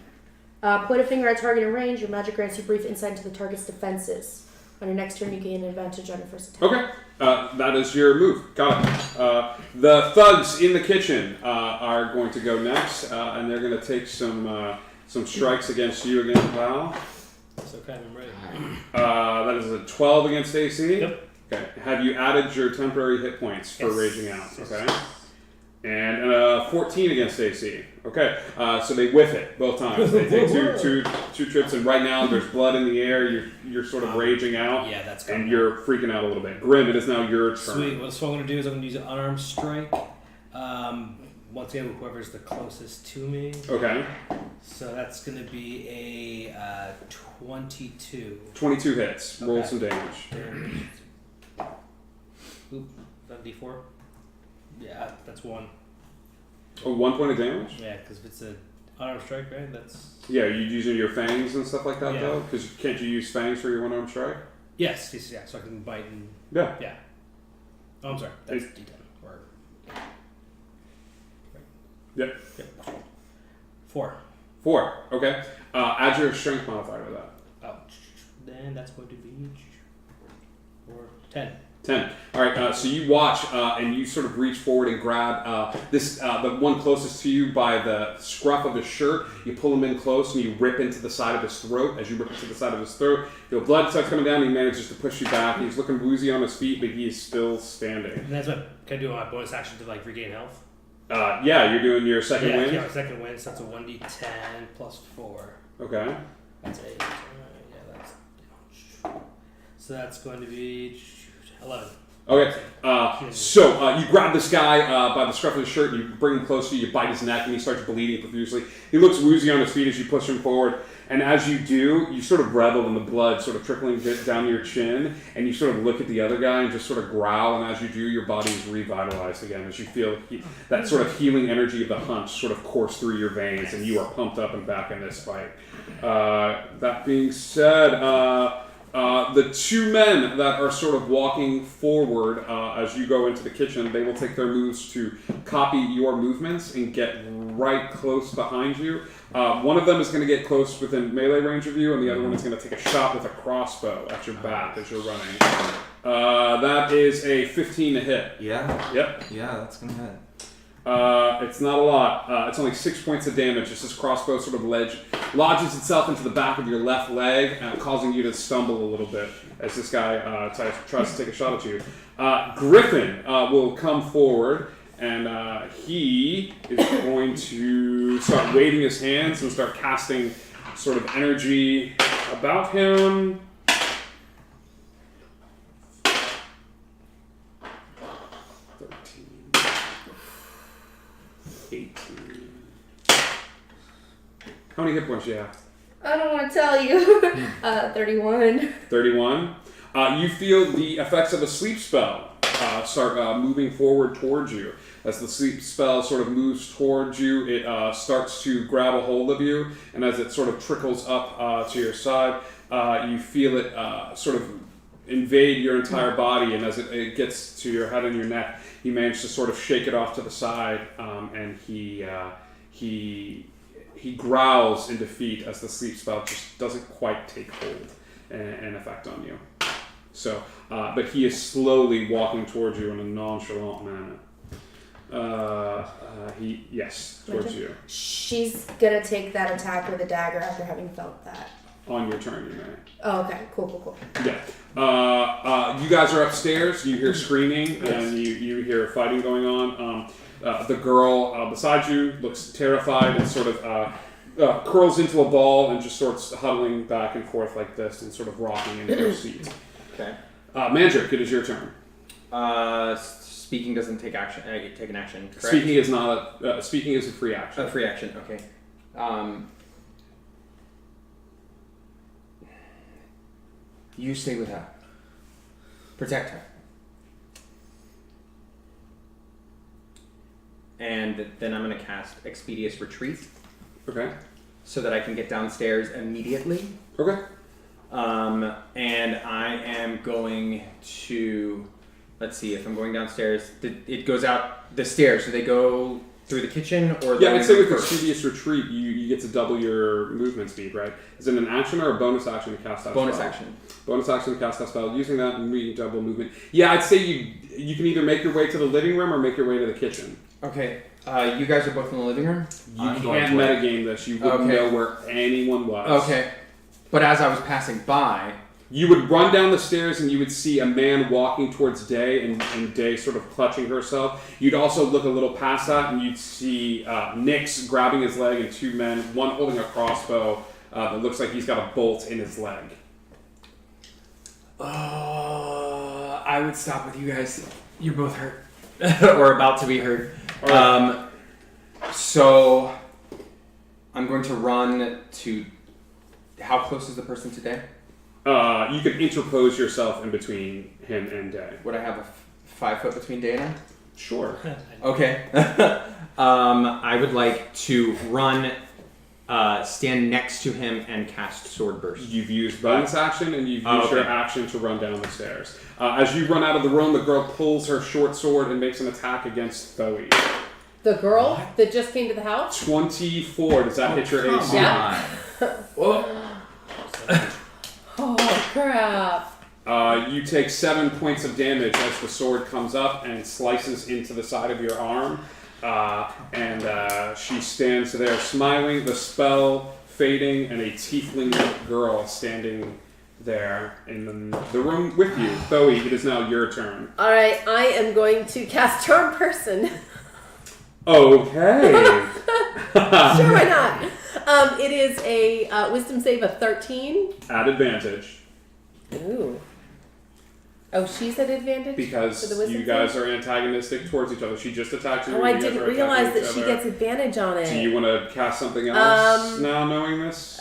Point a finger at target in range. Your magic grants you brief insight into the target's defenses. On your next turn, you gain an advantage on your first attack. Okay, that is your move. Got it. The thugs in the kitchen are going to go next, and they're going to take some strikes against you again, Val. It's okay, I'm ready. That is a 12 against AC. Yep. Okay. Have you added your temporary hit points for Yes. raging out? Okay. And 14 against AC. Okay, so they whiff it both times. They take two trips, and right now there's blood in the air. You're sort of raging out, Yeah, that's and good. you're freaking out a little bit. Grim, it is now your turn. Sweet. Well, so what I'm going to do is I'm going to use an unarmed strike. Once again, whoever's the closest to me. Okay, So that's going to be a 22. 22 hits. Roll Okay. some damage. Oop, is that D4? Yeah, that's 1. Oh, 1 point of damage? Yeah, because if it's an unarmed strike, right? That's. Yeah, you using your fangs and stuff like that Yeah. though? Because can't you use fangs for your one-arm strike? Yes, yeah, so I can bite and. Yeah. Yeah. Oh, I'm sorry. That's D10. Or. Yep. 4. 4. Okay. Add your strength modifier to that. Oh, then that's going to be 10. 10. All right. So you watch, and you sort of reach forward and grab the one closest to you by the scruff of his shirt. You pull him in close, and you rip into the side of his throat. As you rip into the side of his throat, the blood starts coming down. And he manages to push you back. He's looking woozy on his feet, but he is still standing. And that's what can I do my bonus action to like regain health? Yeah, you're doing your second win. Yeah, my second win. So that's a 1d10 plus 4. Okay. That's 8. Yeah, that's. So that's going to be 11. Okay, so you grab this guy by the scruff of his shirt, and you bring him close to you, you bite his neck, and he starts bleeding profusely. He looks woozy on his feet as you push him forward, and as you do, you sort of revel in the blood sort of trickling down your chin, and you sort of look at the other guy and just sort of growl, and as you do, your body is revitalized again as you feel that sort of healing energy of the hunt sort of course through your veins, and you are pumped up and back in this fight. That being said, the two men that are sort of walking forward as you go into the kitchen, they will take their moves to copy your movements and get right close behind you. One of them is going to get close within melee range of you, and the other one is going to take a shot with a crossbow at your back as you're running. That is a 15 to hit. Yeah. Yep. Yeah, that's gonna hit. It's not a lot. It's only 6 points of damage as this crossbow sort of lodges itself into the back of your left leg, causing you to stumble a little bit as this guy tries to take a shot at you. Griffin will come forward, and he is going to start waving his hands and start casting sort of energy about him. 18. How many hit points do you have? I don't want to tell you. 31. 31. You feel the effects of a sleep spell start moving forward towards you. As the sleep spell sort of moves towards you, it starts to grab a hold of you, and as it sort of trickles up to your side, you feel it sort of invade your entire body, and as it gets to your head and your neck, you manage to sort of shake it off to the side, and he growls in defeat as the sleep spell just doesn't quite take hold and effect on you. So, but he is slowly walking towards you in a nonchalant manner. Towards you. She's gonna take that attack with a dagger after having felt that. On your turn, you may. Oh, okay. Cool. Yeah. You guys are upstairs. You hear screaming, and you hear fighting going on. The girl beside you looks terrified and sort of curls into a ball and just starts huddling back and forth like this and sort of rocking into her seat. Okay. Mandrick, it is your turn. speaking doesn't take action. Take an action. Correct? Speaking is not speaking is a free action. A free action. Okay. You stay with her. Protect her. And then I'm going to cast Expeditious Retreat Okay. so that I can get downstairs immediately. Okay. And I am going to, let's see, if I'm going downstairs, it goes out the stairs. Do they go through the kitchen or the Yeah, I'd say with first? Expeditious Retreat, you get to double your movement speed, right? Is it an action or a bonus action to cast that Bonus spell? action. Bonus action to cast that spell. Using that and double movement. Yeah, I'd say you can either make your way to the living room or make your way to the kitchen. Okay. You guys are both in the living room? You I'm going can't to wait. metagame this. You wouldn't Okay. know where anyone was. Okay. But as I was passing by, You would run down the stairs and you would see a man walking towards Day and Day sort of clutching herself. You'd also look a little past that and you'd see Nyx grabbing his leg and two men, one holding a crossbow that looks like he's got a bolt in his leg. I would stop with you guys. You're both hurt. or about to be hurt. All right. So I'm going to run to... How close is the person today? You could interpose yourself in between him and Day. Would I have a 5 foot between Day and I? Sure. Okay. I would like to run, stand next to him and cast Sword Burst. You've used bonus action and you've used your action to run down the stairs. As you run out of the room, the girl pulls her short sword and makes an attack against Thoe. The girl that just came to the house? 24. Does that hit your AC? Yeah. Whoa. Oh, crap. You take 7 points of damage as the sword comes up and slices into the side of your arm. And she stands there smiling, the spell fading, and a tiefling girl standing there in the room with you. Thoe, it is now your turn. All right, I am going to cast Charm Person. Okay. Sure, why not? It is a Wisdom save of 13. At advantage. Ooh. Oh, she's at advantage? for the Because wisdom you guys save? are antagonistic towards each other. She just attacked you. Oh, you I guys didn't are realize attacking that each she other. gets advantage on it. Do you want to cast something else now, knowing this?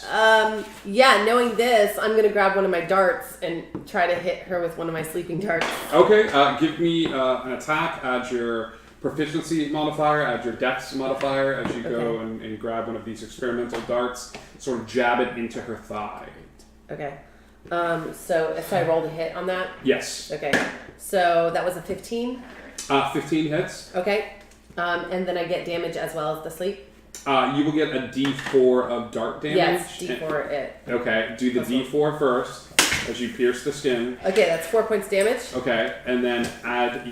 Yeah, knowing this, I'm going to grab one of my darts and try to hit her with one of my sleeping darts. Okay, give me an attack. Add your proficiency modifier. Add your dex modifier as you go and grab one of these experimental darts. Sort of jab it into her thigh. Okay. So if I roll to hit on that? Yes. Okay. So that was a 15. 15 hits. Okay. And then I get damage as well as the sleep? You will get a D4 of dart damage. Yes, D4 it. Okay, do the D4 first as you pierce the skin. Okay, that's 4 points damage. Okay, and then add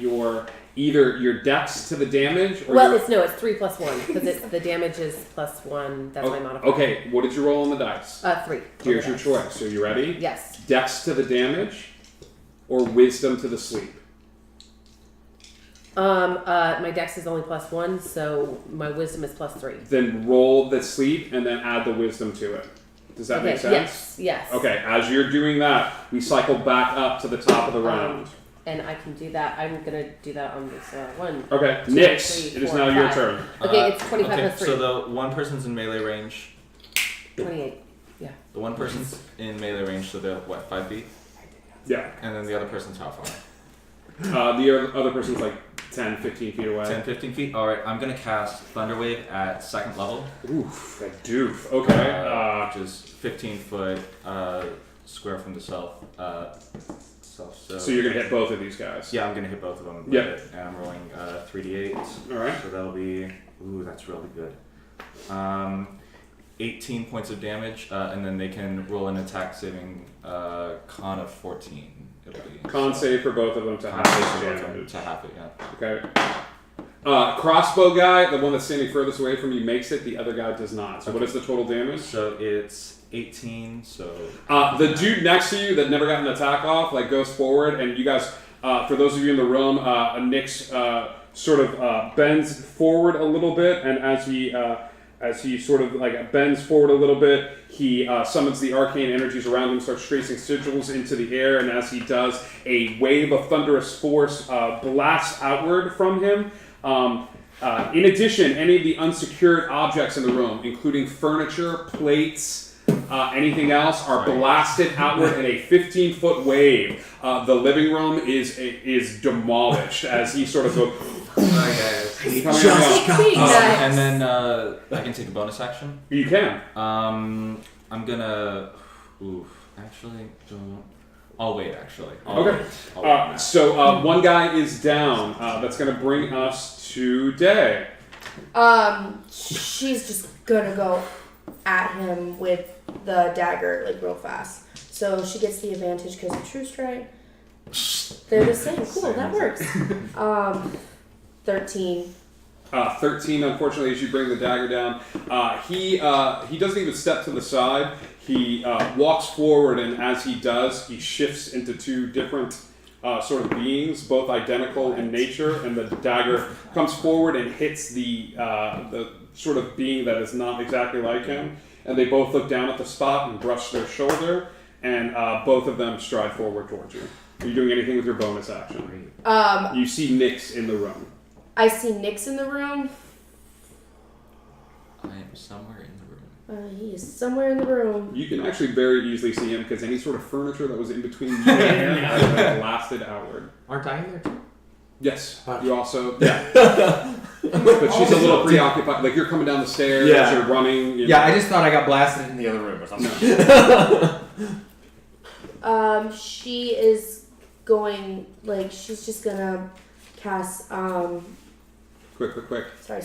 either your dex to the damage or Well, it's 3 plus 1 because the damage is plus 1. That's my modifier. Okay, what did you roll on the dice? 3. Here's your choice. Are you ready? Yes. Dex to the damage or wisdom to the sleep? My dex is only plus 1, so my wisdom is plus 3. Then roll the sleep and then add the wisdom to it. Does that make sense? Yes. Okay, as you're doing that, we cycle back up to the top of the round. And I can do that. I'm going to do that on this one. Okay, 2, Nyx, 3, it is 4, now your 5. turn. Okay, it's 25 okay, plus 3. so the one person's in melee range. 28. Yeah. The one person's in melee range, so they're what, 5 feet? Yeah. And then the other person's how far? The other person's like 10, 15 feet away. 10, 15 feet? Alright, I'm gonna cast Thunderwave at 2nd level. Oof, that doof. Okay. Which is 15 foot square from the self. So you're going to hit both of these guys. Yeah, I'm gonna hit both of them. with Yep. it, and I'm rolling 3d8. Alright. So that'll be, ooh, that's really good. 18 points of damage, and then they can roll an attack saving con of 14. It'll be Con save for both of them to con half save the for both of them damage. to half it, yeah. Okay. Crossbow guy, the one that's standing furthest away from you, makes it. The other guy does not. So what is the total damage? So it's 18. So The dude next to you that never got an attack off, like goes forward, and you guys, for those of you in the room, Nyx sort of bends forward a little bit, and as he as he sort of like bends forward a little bit, he summons the arcane energies around him, starts tracing sigils into the air, and as he does, a wave of thunderous force blasts outward from him. In addition, any of the unsecured objects in the room, including furniture, plates, anything else, are blasted outward in a 15-foot wave. The living room is demolished as he sort of goes. And then I can take a bonus action. You can. I'm gonna. Actually, don't. I'll wait. Actually. Okay. So one guy is down. That's gonna bring us to Day. She's just gonna go at him with the dagger like real fast. So she gets the advantage because of True Strike. They're the same. Cool, that works. 13. 13, unfortunately, as you bring the dagger down. He doesn't even step to the side. He walks forward, and as he does, he shifts into two different sort of beings, both identical in nature, and the dagger comes forward and hits the sort of being that is not exactly like him. And they both look down at the spot and brush their shoulder, and both of them stride forward towards you. Are you doing anything with your bonus action? You see Nyx in the room. I see Nyx in the room. I am somewhere in the room. He is somewhere in the room. You can actually very easily see him because any sort of furniture that was in between you and him has blasted outward. Aren't I in there too? Yes. You also, yeah. But she's a little preoccupied. Like you're coming down the stairs, you're running. Yeah, I just thought I got blasted in the other room or something. She is going, like, she's just gonna cast, Quick. Sorry.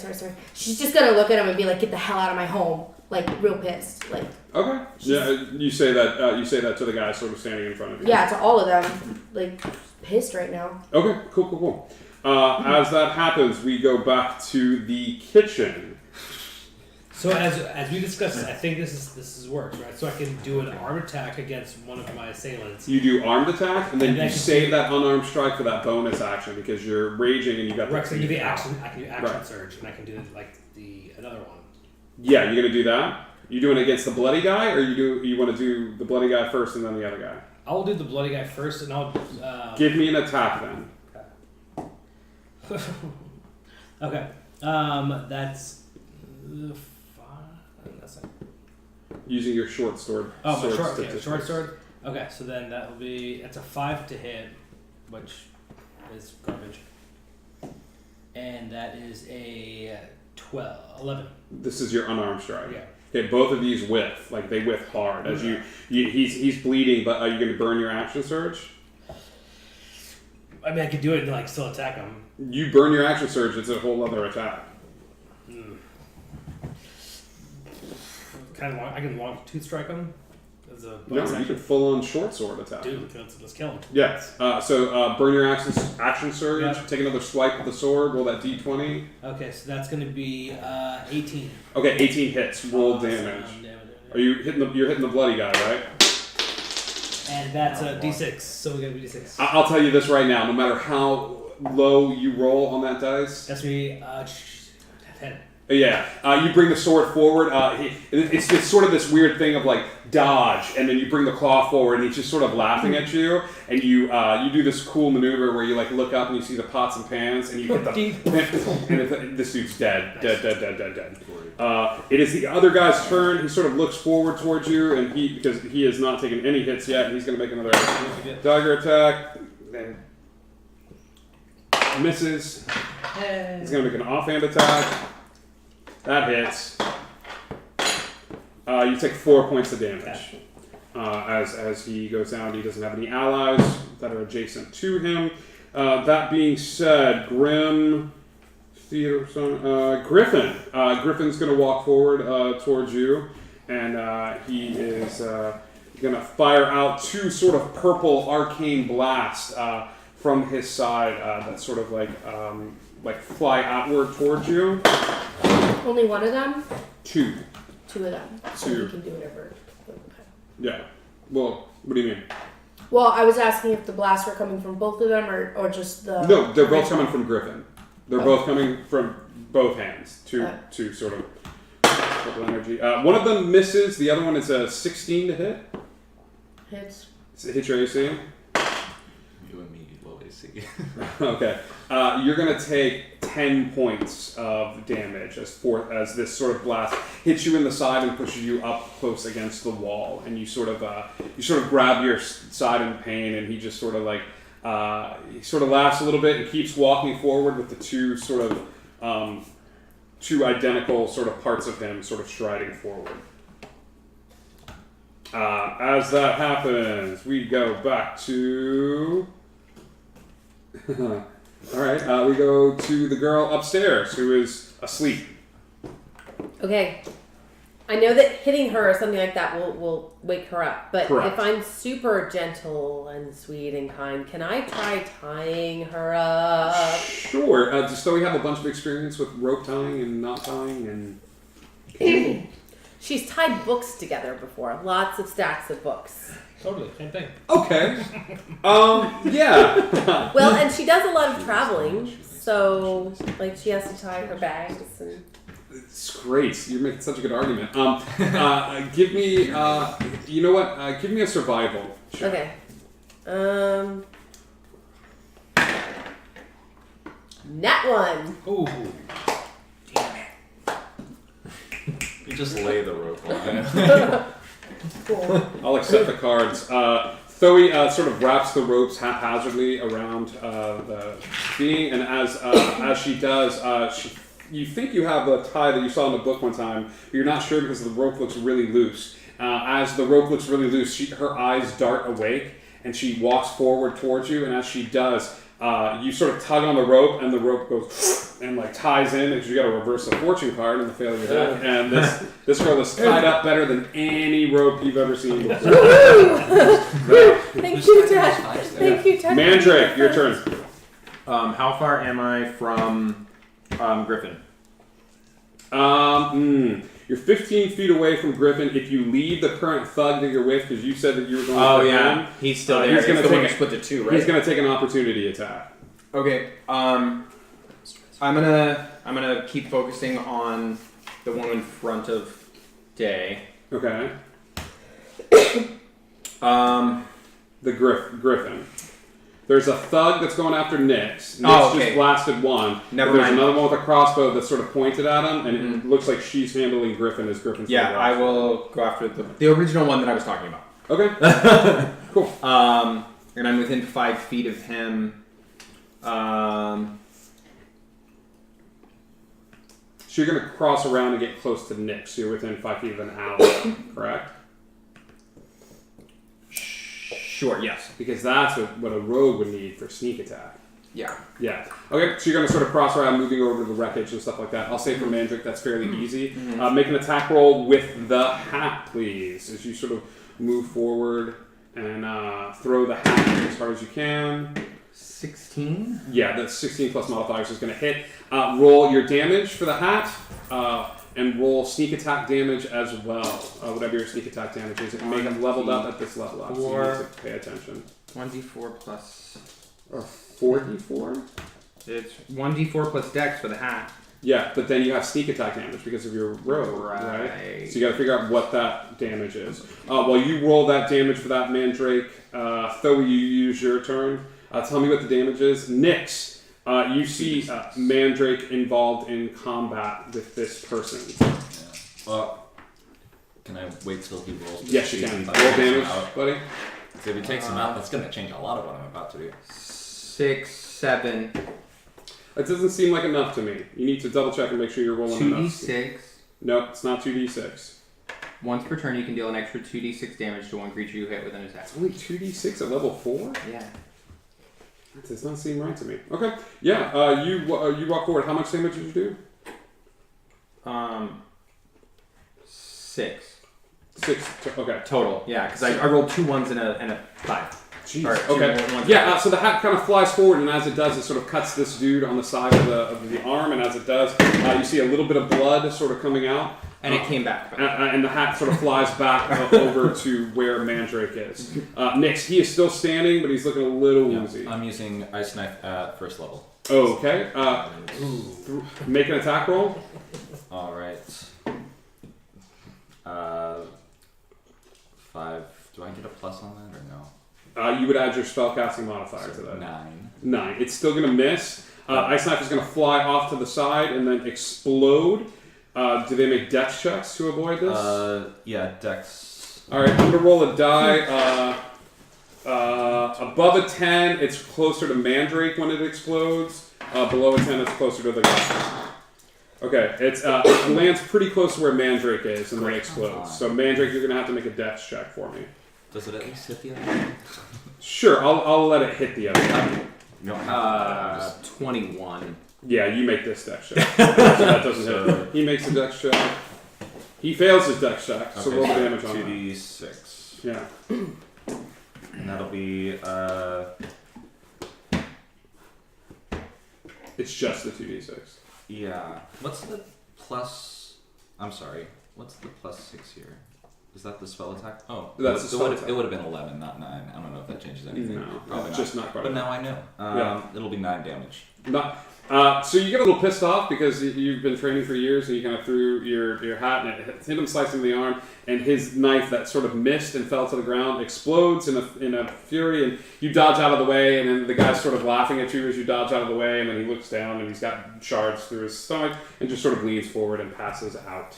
She's just gonna look at him and be like, "Get the hell out of my home!" Like, real pissed. Like. Okay. Yeah, you say that. You say that to the guy sort of standing in front of you. Yeah, to all of them. Like, pissed right now. Okay. Cool. As that happens, we go back to the kitchen. So as we discussed, I think this is works, right? So I can do an arm attack against one of my assailants. You do armed attack, and then you I save that unarmed strike for that bonus action because you're raging and you got. Right, so I can do the out. action. I can do action surge, and I can do like another one. Yeah, you're gonna do that. You doing it against the bloody guy, or you want to do the bloody guy first and then the other guy? I'll do the bloody guy first, and I'll give me an attack then. Okay. That's 5. That's like using your short sword. Oh, my short sword. Okay, so then that will be a 5 to hit, which is garbage, and that is a 11. This is your unarmed strike. Yeah. Okay, both of these whiff, like they whiff hard. As he's bleeding, but are you going to burn your action surge? I mean, I could do it and like still attack him. You burn your action surge; it's a whole other attack. I can long tooth strike him. As a no, you can full on short sword attack. Dude, let's kill him. Yes. So burn your action surge. Yeah. Take another swipe with the sword. Roll that d20. Okay, so that's going to be 18. Okay, 18 hits. Roll damage. Are you hitting you're hitting the bloody guy, right? And that's a d6. So we're gonna be d6. I'll tell you this right now. No matter how low you roll on that dice, that's me. 10. Yeah, you bring the sword forward. It's sort of this weird thing of like dodge, and then you bring the claw forward, and he's just sort of laughing at you. And you do this cool maneuver where you like look up and you see the pots and pans, and you hit the and this dude's dead. It is the other guy's turn. He sort of looks forward towards you, and because he has not taken any hits yet, and he's going to make another dagger attack. And misses. He's going to make an offhand attack. That hits. You take 4 points of damage. As he goes down, he doesn't have any allies that are adjacent to him. That being said, Griffin. Griffin's going to walk forward towards you, and he is going to fire out 2 sort of purple arcane blasts from his side that sort of like fly outward towards you. Only one of them? 2. 2 of them. So you can do whatever. Okay. Yeah. Well, what do you mean? Well, I was asking if the blasts were coming from both of them or just the... No, they're both coming from Griffin. They're both coming from both hands to sort of purple energy. One of them misses. The other one is a 16 to hit. Hits. Does it hit your AC? You and me, low AC. Okay. You're going to take 10 points of damage as this sort of blast hits you in the side and pushes you up close against the wall. And you sort of grab your side in pain, and he just sort of like he sort of laughs a little bit and keeps walking forward with the two sort of two identical sort of parts of him sort of striding forward. As that happens, we go back to. All right, we go to the girl upstairs who is asleep. Okay. I know that hitting her or something like that will wake her up, but Correct. if I'm super gentle and sweet and kind, can I try tying her up? Sure. Just so we have a bunch of experience with rope tying and knot tying and. She's tied books together before. Lots of stacks of books. Totally, same thing. Okay. Yeah. Well, and she does a lot of traveling, so like she has to tie her bags and. It's great. You're making such a good argument. Give me. You know what? Give me a survival check. Okay. Nat 1. Ooh. You just lay the rope on it. Cool. I'll accept the cards. Thoe sort of wraps the ropes haphazardly around the being, and as she does, you think you have a tie that you saw in the book one time, but you're not sure because the rope looks really loose. As the rope looks really loose, her eyes dart awake, and she walks forward towards you, and as she does, you sort of tug on the rope, and the rope goes and like ties in, and you got to reverse the fortune card in the failure deck, and this girl is tied up better than any rope you've ever seen before. Thank you, Dad. Thank you, Dad. Mandrake, your turn. How far am I from Griffin? You're 15 feet away from Griffin. If you leave the current thug that you're with, because you said that you were going Oh to yeah, him, he's still there. he's gonna It's the one take you split the two, right? he's going to take an opportunity attack. Okay. I'm gonna keep focusing on the one in front of Day. Okay. The Griffin. There's a thug that's going after Nyx. Nyx Oh, okay. just blasted one. Never There's mind. another one with a crossbow that's sort of pointed at him, and it looks like she's handling Griffin as Griffin's Yeah, I will go after the original one that I was talking about. Okay. Cool. And I'm within 5 feet of him. So you're going to cross around and get close to Nyx. So you're within 5 feet of an ally, correct? Sure. Yes. Because that's what a rogue would need for sneak attack. Yeah. Yeah. Okay, so you're going to sort of cross around, moving over to the wreckage and stuff like that. I'll say for Mandrake, that's fairly easy. Make an attack roll with the hat, please, as you sort of move forward and throw the hat as hard as you can. 16. Yeah, that's 16 plus modifiers is going to hit. Roll your damage for the hat, and roll sneak attack damage as well. Whatever your sneak attack damage is. It may have leveled up at this level up, so you need to pay attention. 1d4 plus. Or 4d4? It's 1d4 plus dex for the hat. Yeah, but then you have sneak attack damage because of your rogue, right? So you got to figure out what that damage is. While you roll that damage for that Mandrake, Thoe, you use your turn. Tell me what the damage is. Nyx, you see Mandrake involved in combat with this person. Can I wait till he rolls? Yes, you can. Roll Roll damage, buddy. So if he takes him out, that's going to change a lot of what I'm about to do. 6, 7. It doesn't seem like enough to me. You need to double check and make sure you're rolling enough. 2d6. No, it's not 2d6. Once per turn, you can deal an extra 2d6 damage to one creature you hit with an attack. It's only 2d6 at level 4? Yeah. That does not seem right to me. Okay. Yeah, you walk forward. How much damage did you do? 6. 6. Okay. Total. Yeah, because I rolled 2 1s and a 5. Jeez. Or two Okay. ones. Yeah. So the hat kind of flies forward, and as it does, it sort of cuts this dude on the side of the arm, and as it does, you see a little bit of blood sort of coming out. And it came back. And the hat sort of flies back over to where Mandrake is. Nyx, he is still standing, but he's looking a little woozy. I'm using Ice Knife at first level. Okay. Make an attack roll. Alright. 5. Do I get a plus on that or no? You would add your spellcasting modifier to that. 9. It's still going to miss. Ice Knife is going to fly off to the side and then explode. Do they make dex checks to avoid this? Yeah, dex. All right, I'm going to roll a die. Above a 10, it's closer to Mandrake when it explodes. Below a 10, it's closer to the guy. Okay, it lands pretty close to where Mandrake is and then explodes. So Mandrake, you're going to have to make a dex check for me. Does it at least hit the other guy? Sure, I'll let it hit the other guy. No. 21. Yeah, you make this dex check. So that doesn't hit. He makes a dex check. He fails his dex check, so roll the damage on that. 2d6. Yeah. And that'll be It's just the 2d6. yeah. What's the plus? I'm sorry. What's the plus 6 here? Is that the spell attack? Oh, That's the spell attack. It would have been 11, not 9. I don't know if that changes anything. No, Probably it's not. just not quite. But now I know. It'll be 9 damage. So you get a little pissed off because you've been training for years and you kind of threw your hat and it hit him, sliced him in the arm, and his knife that sort of missed and fell to the ground explodes in a fury, and you dodge out of the way, and then the guy's sort of laughing at you as you dodge out of the way, and then he looks down and he's got shards through his stomach and just sort of leans forward and passes out.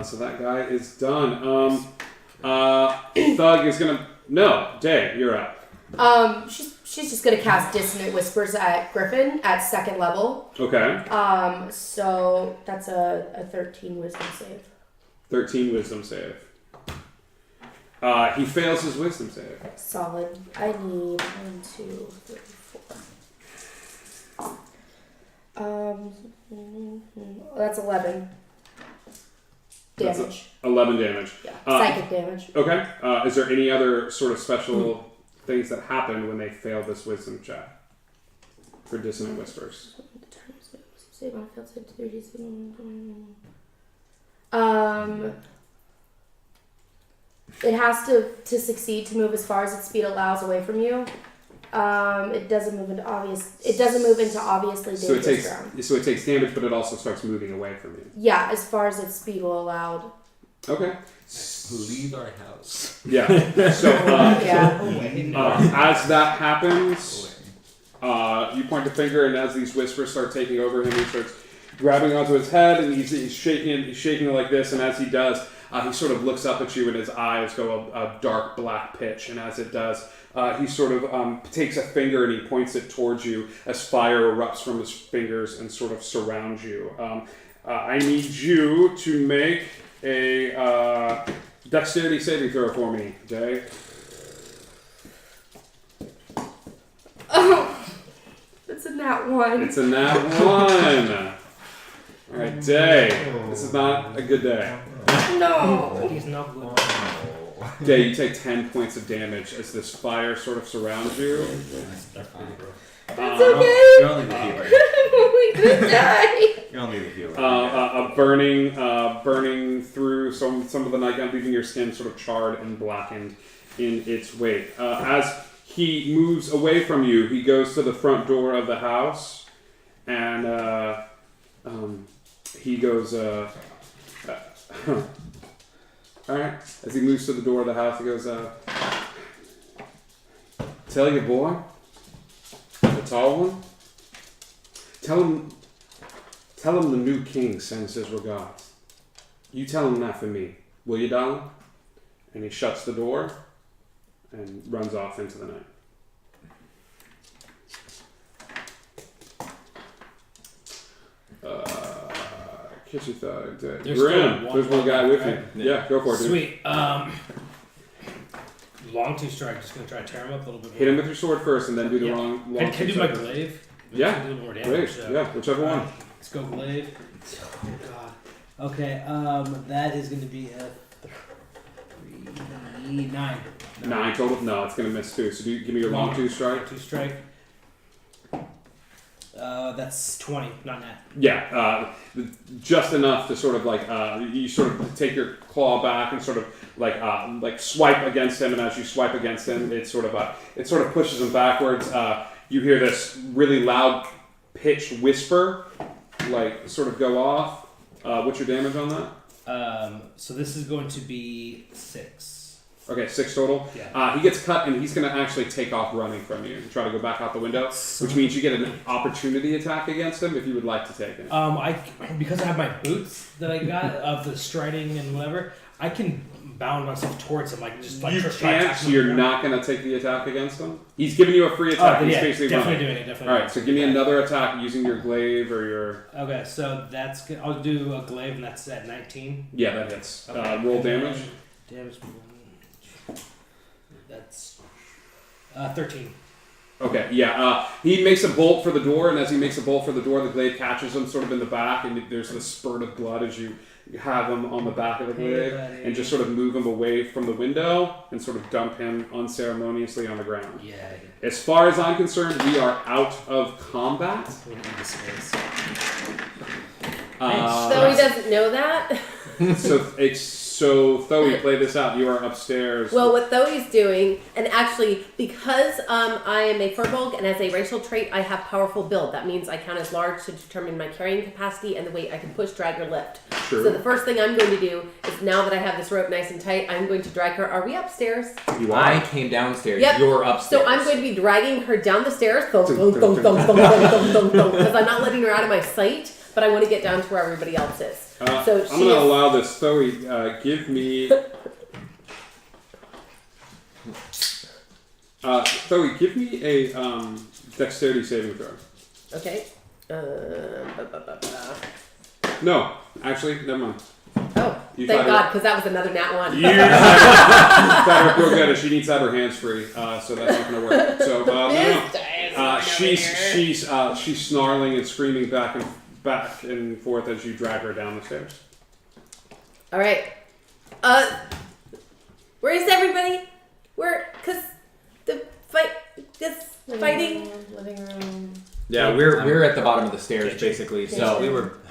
So that guy is done. Thug is gonna Day, you're up. She's just gonna cast Dissonant Whispers at Griffin at 2nd level. Okay. So that's a 13 Wisdom save. 13 wisdom save. He fails his wisdom save. Solid. I need 1, 2, 3, 4. That's 11 damage. 11 damage. Yeah, psychic damage. Okay. Is there any other sort of special things that happen when they fail this wisdom check for Dissonant Whispers? It has to succeed to move as far as its speed allows away from you. It doesn't move into obviously dangerous ground. So it takes damage, but it also starts moving away from you. Yeah, as far as its speed will allow. Okay. Leave our house. Yeah. So as that happens, you point the finger, and as these whispers start taking over him, he starts grabbing onto his head, and he's shaking it like this. And as he does, he sort of looks up at you, and his eyes go a dark black pitch. And as it does, he sort of takes a finger and he points it towards you as fire erupts from his fingers and sort of surrounds you. I need you to make a dexterity saving throw for me, Day. Oh, it's a nat 1. It's a nat 1. All right, Day. This is not a good day. No. He's not good. Day, you take 10 points of damage as this fire sort of surrounds you. It's okay. You're only the healer. I'm only gonna die. You're only the healer. Burning through some of the nightgown, leaving your skin sort of charred and blackened in its weight. As he moves away from you, he goes to the front door of the house, and he goes. All right. As he moves to the door of the house, he goes. Tell your boy, the tall one. Tell him the new king sends his regards. You tell him that for me, will you, darling? And he shuts the door and runs off into the night. Kitchen thug. There's Grim. still There's one guy with you. right? Yeah, go for it, dude. Sweet. Long two strike. Just gonna try to tear him up a little bit more. Hit him with your sword first, and then do the Yeah. long. Can I do my glaive? Maybe Yeah. I can do more damage. Great. So. Yeah, whichever one. Let's go glaive. Oh god. Okay. That is gonna be a 9. 9 total. No, it's gonna miss too. So give me your long two strike. Two strike. That's 20, not net. Yeah, just enough to sort of like you sort of take your claw back and sort of like swipe against him, and as you swipe against him, it sort of pushes him backwards. You hear this really loud pitched whisper, like sort of go off. What's your damage on that? So this is going to be 6. Okay, 6 total. Yeah. He gets cut, and he's going to actually take off running from you and try to go back out the window, which means you get an opportunity attack against him if you would like to take it. Because I have my boots that I got of the striding and whatever, I can bound myself towards him, like just like. You try can't, attacking so you're him. not going to take the attack against him? He's giving you a free attack. He's yeah, basically definitely running. doing it. Definitely. All right, so give me another attack using your glaive or your... Okay, so that's good. I'll do a glaive, and that's at 19. Yeah, that hits. Okay. Roll damage. Damage. That's 13. Okay, yeah. He makes a bolt for the door, and as he makes a bolt for the door, the glaive catches him sort of in the back, and there's this spurt of blood as you have him on the back of the glaive, and just sort of move him away from the window and sort of dump him unceremoniously on the ground. Yeah. As far as I'm concerned, we are out of combat. We need the space. So he doesn't know that. So Thoe, play this out. You are upstairs. Well, what Thoe's doing, and actually, because I am a furbolg, and as a racial trait, I have powerful build. That means I count as large to determine my carrying capacity and the weight I can push, drag, or lift. Sure. So the first thing I'm going to do is, now that I have this rope nice and tight, I'm going to drag her. Are we upstairs? You are. I came downstairs. Yep. You're upstairs. So I'm going to be dragging her down the stairs, because I'm not letting her out of my sight, but I want to get down to where everybody else is. So I'm going to allow this. Thoe, give me... Thoe, give me a dexterity saving throw. Okay. No, actually, never mind. Oh, You thank thought God, because that was another nat 1. You thought her real good, and she needs to have her hands free, so that's not going to work. So no. She's snarling and screaming back and forth as you drag her down the stairs. All right. Where is everybody? Cause the fighting. Living room. Yeah, we're at the bottom of the stairs basically. So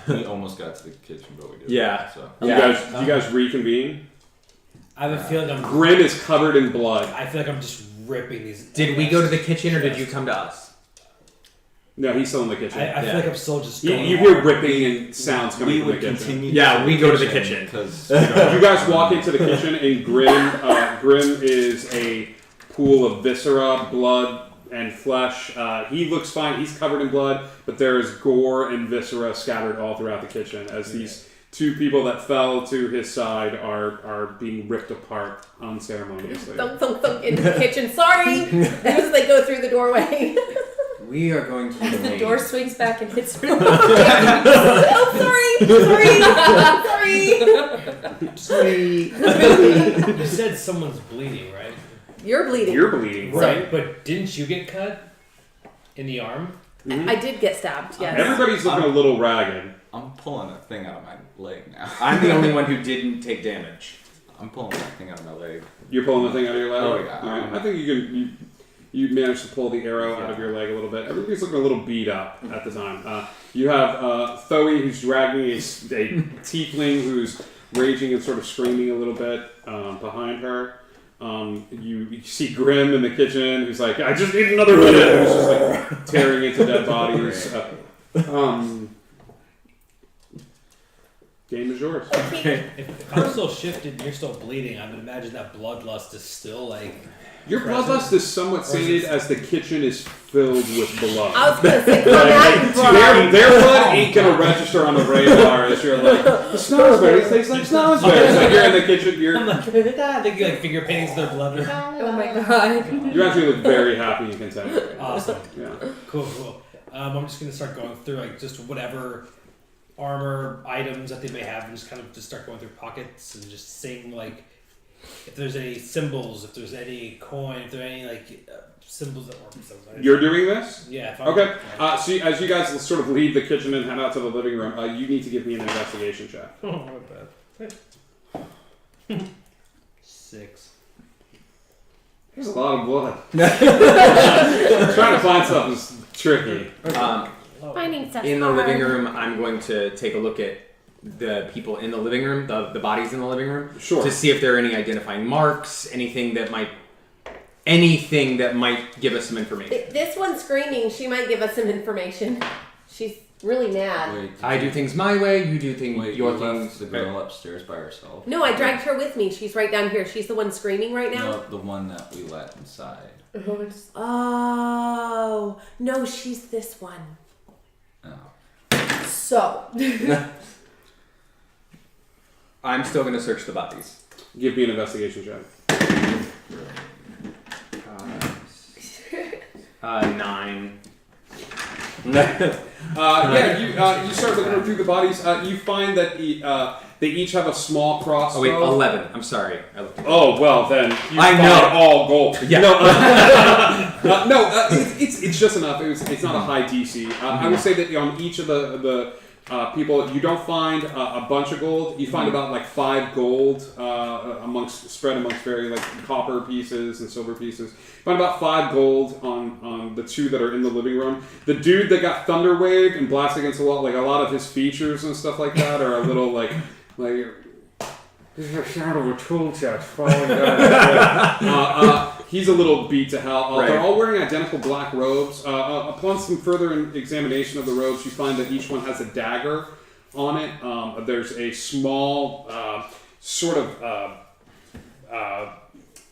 we almost got to the kitchen, but we didn't. Yeah. So. You guys reconvene. I have a feeling I'm. Grim is covered in blood. I feel like I'm just ripping these. Did we go to the kitchen or did you come to us? No, he's still in the kitchen. I feel like I'm still just. You Going hear ripping and sounds coming We from the would kitchen. continue. Yeah, we go to the kitchen. Because You guys walk into the kitchen, and Grim is a pool of viscera, blood, and flesh. He looks fine. He's covered in blood, but there is gore and viscera scattered all throughout the kitchen as these two people that fell to his side are being ripped apart unceremoniously. Thunk, thunk, thunk into the kitchen. Sorry. As they go through the doorway. We are going to As the door swings back and hits her. Sorry. You said someone's bleeding, right? You're bleeding. You're bleeding. Right. But didn't you get cut in the arm? Mhm. I did get stabbed. Yes. Everybody's looking a little ragged. I'm pulling that thing out of my leg now. I'm the only one who didn't take damage. I'm pulling that thing out of my leg. You're pulling the thing out of your leg? Oh, yeah. All right. I think you managed to pull the arrow out of your leg a little bit. Everybody's looking a little beat up at the time. You have Thoe, who's dragging a tiefling who's raging and sort of screaming a little bit behind her. You see Grim in the kitchen who's like, I just need another minute. Who's just like tearing into dead bodies. Game is yours. If I'm still shifted and you're still bleeding, I would imagine that bloodlust is still like. Your bloodlust is somewhat sated as the kitchen is filled with blood. I was gonna say, come at Their blood ain't gonna register on the radar as you're like, the snozberries tastes like snozberries. Like you're in the kitchen, I'm like, I think like finger paintings their blood. Oh my god. you actually look very happy and content. Awesome. Yeah. Cool. I'm just gonna start going through like just whatever armor items that they may have, and just start going through pockets and just seeing like if there's any symbols, if there's any coin, if there are any like symbols that work. You're doing this? Yeah. Okay. So as you guys sort of leave the kitchen and head out to the living room, you need to give me an investigation check. Oh, not bad. 6. There's a lot of blood. Trying to find stuff is tricky. Finding stuff In the hard. living room, I'm going to take a look at the people in the living room, the bodies in the living room, Sure. to see if there are any identifying marks, anything that might give us some information. This one's screaming. She might give us some information. She's really mad. Wait, I do things my way. You do things Wait, your you things. left the girl upstairs by herself? No, I dragged her with me. She's right down here. She's the one screaming right now. No, the one that we let inside. Oh, no, she's this one. Oh. So, I'm still gonna search the bodies. Give me an investigation check. 9. You start looking through the bodies. You find that they each have a small crossbow. Oh wait, 11. I'm sorry. I looked at Oh well, then you I find know. all gold. Yeah. No, it's just enough. It's not a high DC. I would say that on each of the people, you don't find a bunch of gold. You find about like 5 gold spread amongst very like copper pieces and silver pieces. You find about 5 gold on the 2 that are in the living room. The dude that got thunder waved and blasted against the wall, like a lot of his features and stuff like that are a little like. This is the sound of a tool chest falling down. He's a little beat to hell. They're Right. all wearing identical black robes. Upon some further examination of the robes, you find that each one has a dagger on it. There's a small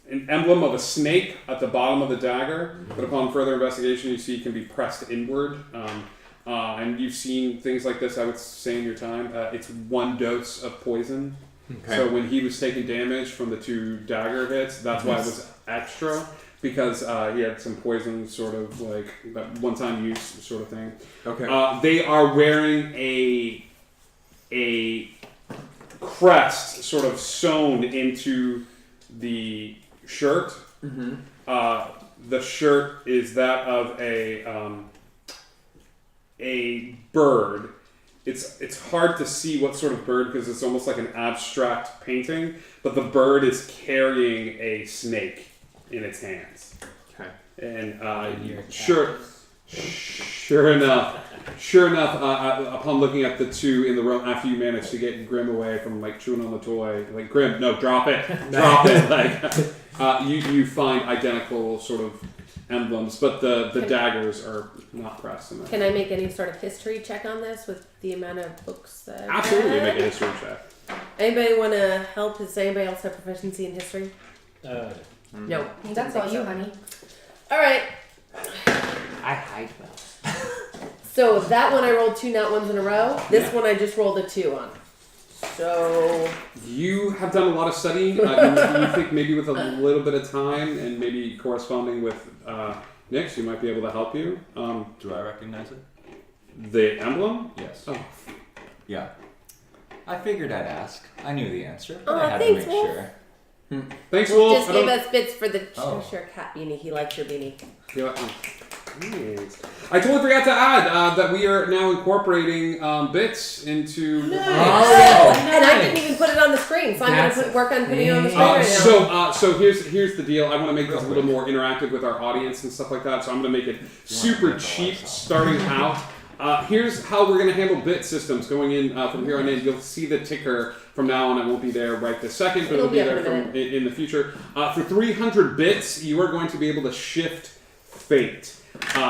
an emblem of a snake at the bottom of the dagger, but upon further investigation, you see it can be pressed inward. And you've seen things like this, I would say, in your time. It's 1 dose of poison. Okay. So when he was taking damage from the 2 dagger hits, that's why it was extra, because he had some poison, sort of like that one-time use sort of thing. Okay. They are wearing a crest sort of sewn into the shirt. Mm-hmm. The shirt is that of a bird. It's hard to see what sort of bird because it's almost like an abstract painting, but the bird is carrying a snake in its hands. Okay. And sure enough, upon looking at the 2 in the room, after you manage to get Grim away from like chewing on the toy, like Grim, no, drop it, like you find identical sort of emblems, but the daggers are not pressed in that. Can I make any sort of history check on this with the amount of books that I've Absolutely, read? make a history check. Anybody want to help? Does anybody else have proficiency in history? No. that's all you, honey. All right. I hide well. So that one I rolled 2 nat ones in a row. This one I just rolled a 2 on. So You have done a lot of studying. You think maybe with a little bit of time and maybe corresponding with Nix, you might be able to help you. Do I recognize it? The emblem? Yes. Oh. Yeah. I figured I'd ask. I knew the answer, but Aw, I had thanks, to make Wolf. sure. Thanks, Wolf Wolf. just I gave don't- us bits for the Oh. Cheshire Cat beanie. He likes your beanie. Yeah, thanks. I totally forgot to add that we are now incorporating bits into. And I didn't even put it on the screen, so I'm going to work on putting it on the screen right now. So here's the deal. I want to make this a little more interactive with our audience and stuff like that. So I'm going to make it super cheap starting out. Here's how we're going to handle bit systems going in from here on in. You'll see the ticker from now on. It won't be there right this second, but it'll be up there in a from in the future. For 300 bits, you are going to be able to shift fate.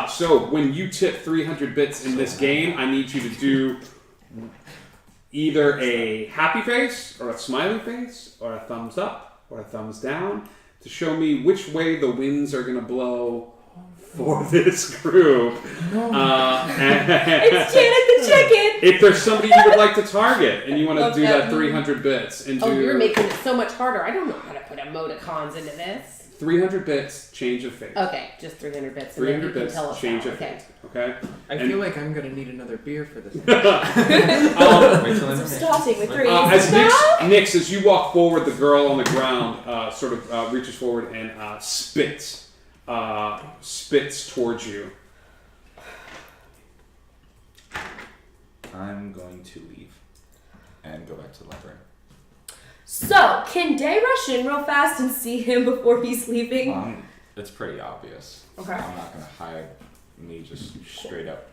So when you tip 300 bits in this game, I need you to do either a happy face or a smiley face or a thumbs up or a thumbs down to show me which way the winds are going to blow for this group. It's Janet the chicken. If there's somebody you would like to target and you want to Love do that. that 300 bits and Oh, do you're making it so much harder. I don't know how to put emoticons into this. 300 bits, change of fate. Okay, just 300 bits. And 300 then you can bits, tell us change how. of Okay. fate. Okay? I feel like I'm gonna need another beer for this. Wait till intermission. Starting with 3. As Nix, as you walk forward, the girl on the ground sort of reaches forward and spits towards you. I'm going to leave and go back to the library. So, can Day rush in real fast and see him before he's leaving? It's pretty obvious. Okay. I'm not going to hide me just straight up.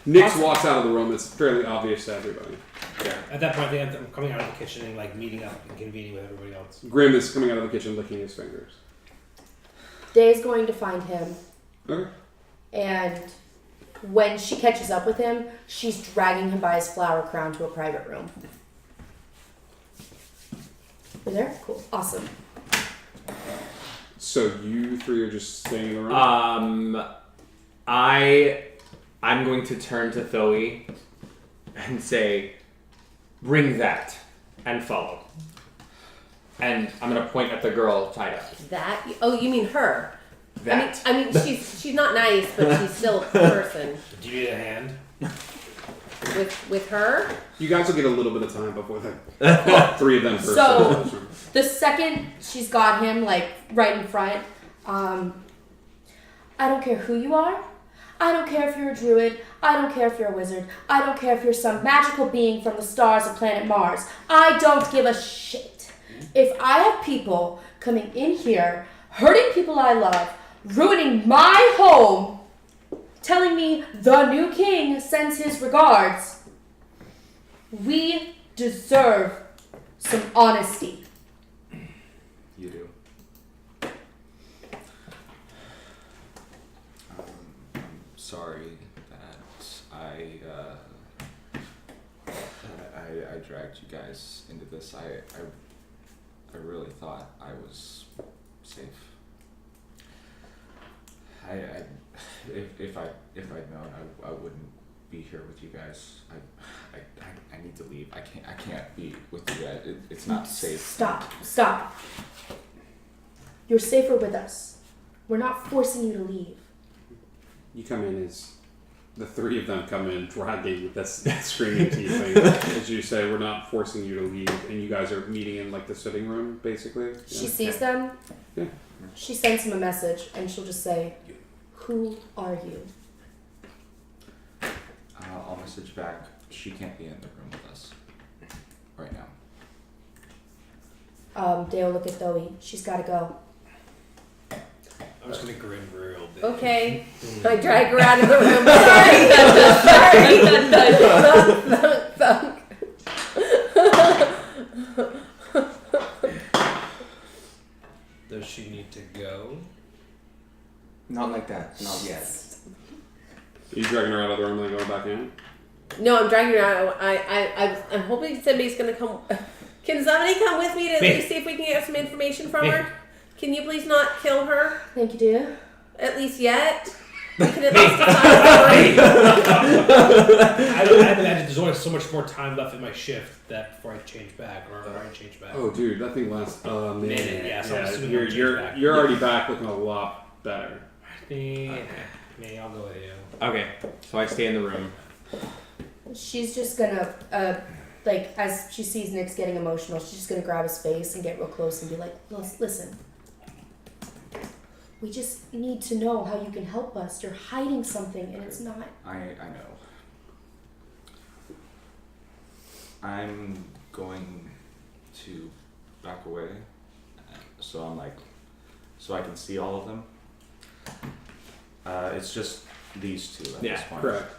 Nix walks out of the room. It's fairly obvious to everybody. Yeah. At that point, I think I'm coming out of the kitchen and like meeting up and convening with everybody else. Grim is coming out of the kitchen licking his fingers. Day's going to find him Okay. and When she catches up with him, she's dragging him by his flower crown to a private room. You there? Cool. Awesome. So you three are just staying in the room? I'm going to turn to Thoe and say, bring that and follow. And I'm going to point at the girl tied up. That? Oh, you mean her? That. I mean, she's not nice, but she's still a person. Do you need a hand? With her? You guys will get a little bit of time before the three of them first. So, the second she's got him, like, right in front, I don't care who you are. I don't care if you're a druid. I don't care if you're a wizard. I don't care if you're some magical being from the stars of planet Mars. I don't give a shit. If I have people coming in here, hurting people I love, ruining my home, telling me the new king sends his regards, we deserve some honesty. You do. I'm sorry that I dragged you guys into this. I really thought I was safe. If I'd known, I wouldn't be here with you guys. I need to leave. I can't be with you guys. It's not safe. Stop. You're safer with us. We're not forcing you to leave. You come in as the three of them come in dragging this screaming to you thing. As you say, we're not forcing you to leave, and you guys are meeting in like the sitting room, basically. She sees them. Yeah. She sends him a message, and she'll just say, "Who are you?" I'll message back. She can't be in the room with us right now. Dale, look at Thoe. She's got to go. I'm just gonna grin real big. Okay. I drag her out of the room. Sorry. Does she need to go? Not like that. Not yet. Are you dragging her out of the room and then going back in? No, I'm dragging her out. I'm hoping somebody's gonna come. Can somebody come with me to at least see if we can get some information from her? Can you please not kill her? Thank you, dear. At least yet. We can at least decide. I imagine there's only so much more time left in my shift that before I change back, or before I change back. Oh, dude, that thing lasts a minute. Minute, yeah, so I'm assuming I'll change back. you're already back looking a lot better. Me, I'll go with you. Okay, so I stay in the room. She's just gonna, like, as she sees Nick's getting emotional, she's just gonna grab his face and get real close and be like, listen. We just need to know how you can help us. You're hiding something, and it's not. I know. I'm going to back away, so I can see all of them. It's just these two at this point. Correct.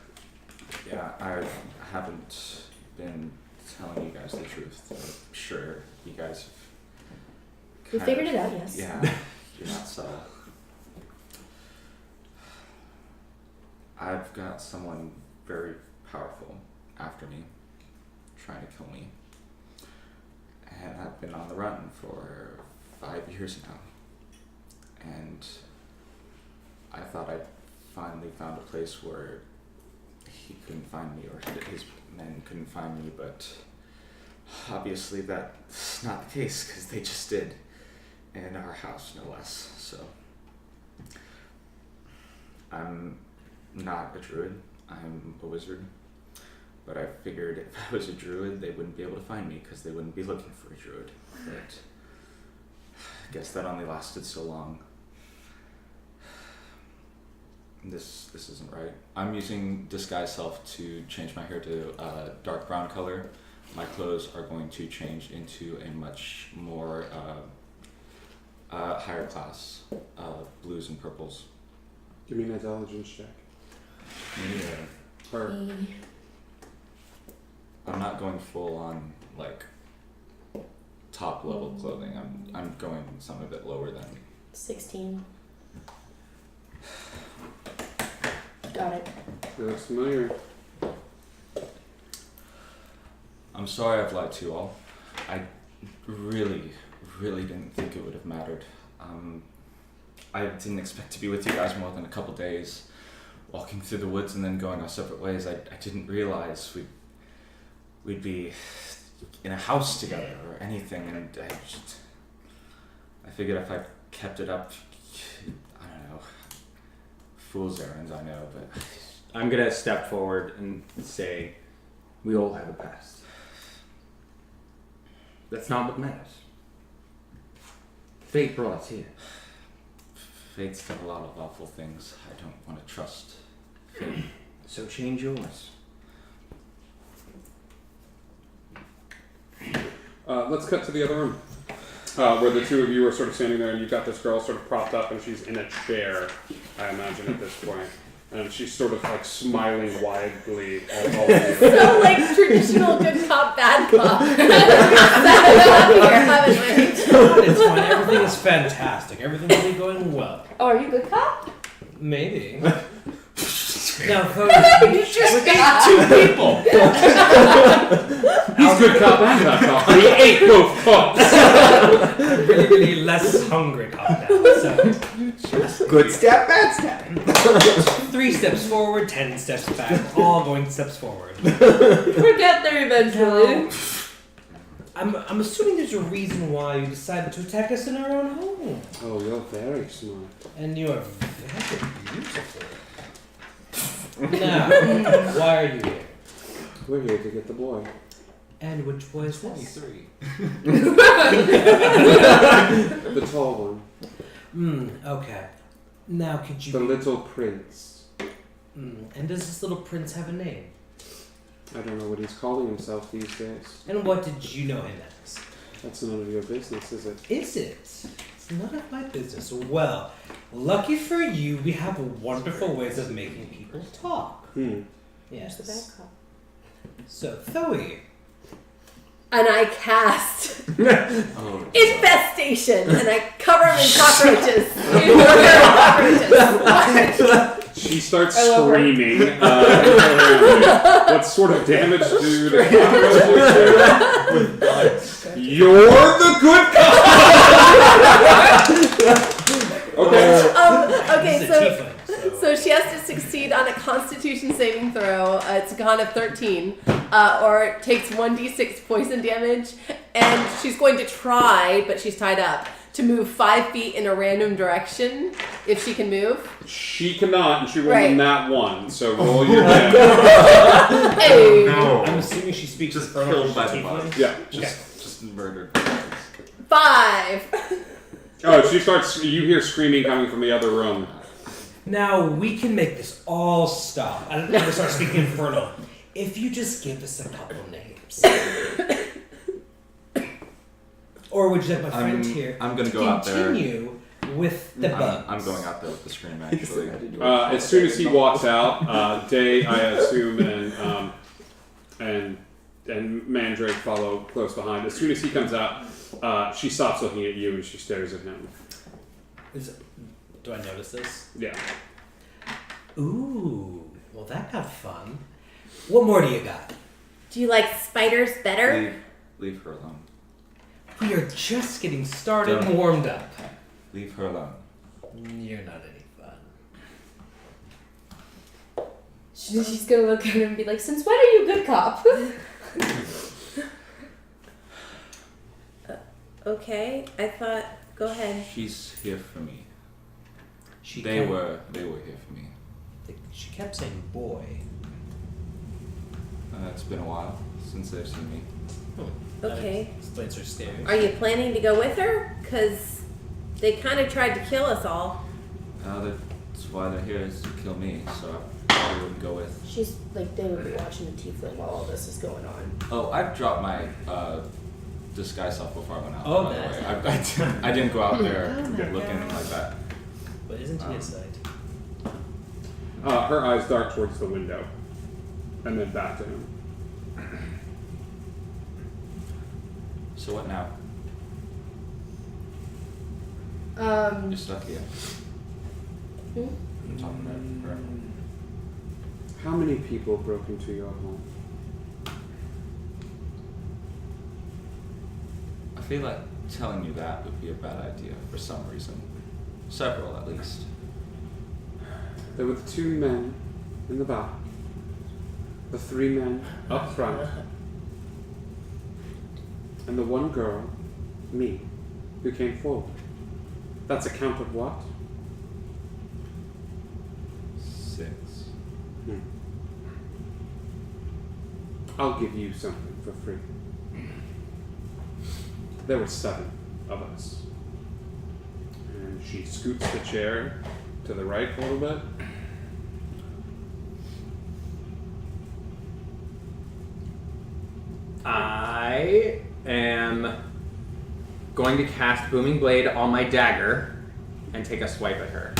Yeah, I haven't been telling you guys the truth. I'm sure you guys have We figured it out, yes. Yeah, you're not subtle. I've got someone very powerful after me, trying to kill me. And I've been on the run for 5 years now. And I thought I'd finally found a place where he couldn't find me, or his men couldn't find me, but obviously that's not the case, because they just did. In our house, no less. So I'm not a druid, I'm a wizard. But I figured if I was a druid, they wouldn't be able to find me, because they wouldn't be looking for a druid. But I guess that only lasted so long. This isn't right. I'm using Disguise Self to change my hair to a dark brown color. My clothes are going to change into a much more higher class, blues and purples. Give me an intelligence check. Yeah. Or I'm not going full on like top level clothing. I'm going some a bit lower than 16. Got it. He looks familiar. I'm sorry I've lied to you all. I really didn't think it would have mattered. I didn't expect to be with you guys more than a couple days. Walking through the woods and then going our separate ways, I didn't realize we'd be in a house together or anything, and I figured if I kept it up, I don't know, fool's errands, I know, but I'm gonna step forward and say, we all have a past. That's not what matters. Fate brought us here. fate's done a lot of awful things. I don't want to trust fate. So change yours. Let's cut to the other room, where the two of you are sort of standing there, and you've got this girl sort of propped up, and she's in a chair, I imagine, at this point. And she's sort of like smiling widely all over you. So like traditional good cop, bad cop. Haven't we? It's fine. Everything is fantastic. Everything will be going well. Oh, are you good cop? Maybe. Now, folks, You just got two people. He's good cop and bad cop. He ate both cops. I'm really less hungry cop now. So, Good step, bad step. 3 steps forward, 10 steps back, all going steps forward. We'll get there eventually. I'm assuming there's a reason why you decided to attack us in our own home. Oh, you're very smart. And you are very beautiful. Now, why are you here? We're here to get the boy. And which boy is this? 23. The tall one. Okay. Now, could you... The little prince. And does this little prince have a name? I don't know what he's calling himself these days. And what did you know him as? That's none of your business, is it? Is it? It's none of my business. Well, lucky for you, we have wonderful ways of making people talk. Yes. The bad cop. So, Thoe. And I cast Oh, infestation, and I cover him in cockroaches. She starts I love her. screaming. What sort of damage do the cockroaches do? You're the good cop! Okay. This is a tiefling, So she has to succeed on a Constitution saving throw. It's a con of 13, or takes 1d6 poison damage, and she's going to try, but she's tied up, to move 5 feet in a random direction if she can move. She cannot, and she rolled Right. a nat 1, so roll your damage. Hey. I'm assuming she speaks Just Infernal killed by the tiefling. bug. Yeah. Just murdered. 5. Oh, she starts, you hear screaming coming from the other room. Now, we can make this all stop. I don't ever start speaking Infernal. If you just give us a couple names. Or would you like my friend here I'm gonna go out there. continue with the bugs? I'm going out there with the scream, actually. As soon as he walks out, Day, I assume, and Mandrake follow close behind. As soon as he comes out, she stops looking at you and she stares at him. Do I notice this? Yeah. Ooh, well that got fun. What more do you got? Do you like spiders better? Leave her alone. We are just getting started Don't. and warmed up. Leave her alone. You're not any fun. She's gonna look at him and be like, since when are you good cop? Okay, I thought. Go ahead. She's here for me. They kept- were here for me. She kept saying boy. It's been a while since they've seen me. Okay. That explains her staring. Are you planning to go with her? Because they kind of tried to kill us all. That's why they're here, is to kill me, so I wouldn't go with. She's like, they would be watching the tiefling while all this is going on. Oh, I've dropped my disguise self before I went out. Oh, by the nice. way. I didn't go out there Oh my looking God. like that. But isn't he a sight? Her eyes dart towards the window, and then back to him. So what now? You're stuck here. Hmm? I'm talking about her. How many people broke into your home? I feel like telling you that would be a bad idea for some reason. Several, at least. There were the 2 men in the back, the 3 men up front, and the 1 girl, me, who came forward. That's a count of what? 6. I'll give you something for free. There were 7 of us. And she scoots the chair to the right a little bit. I am going to cast Booming Blade on my dagger and take a swipe at her.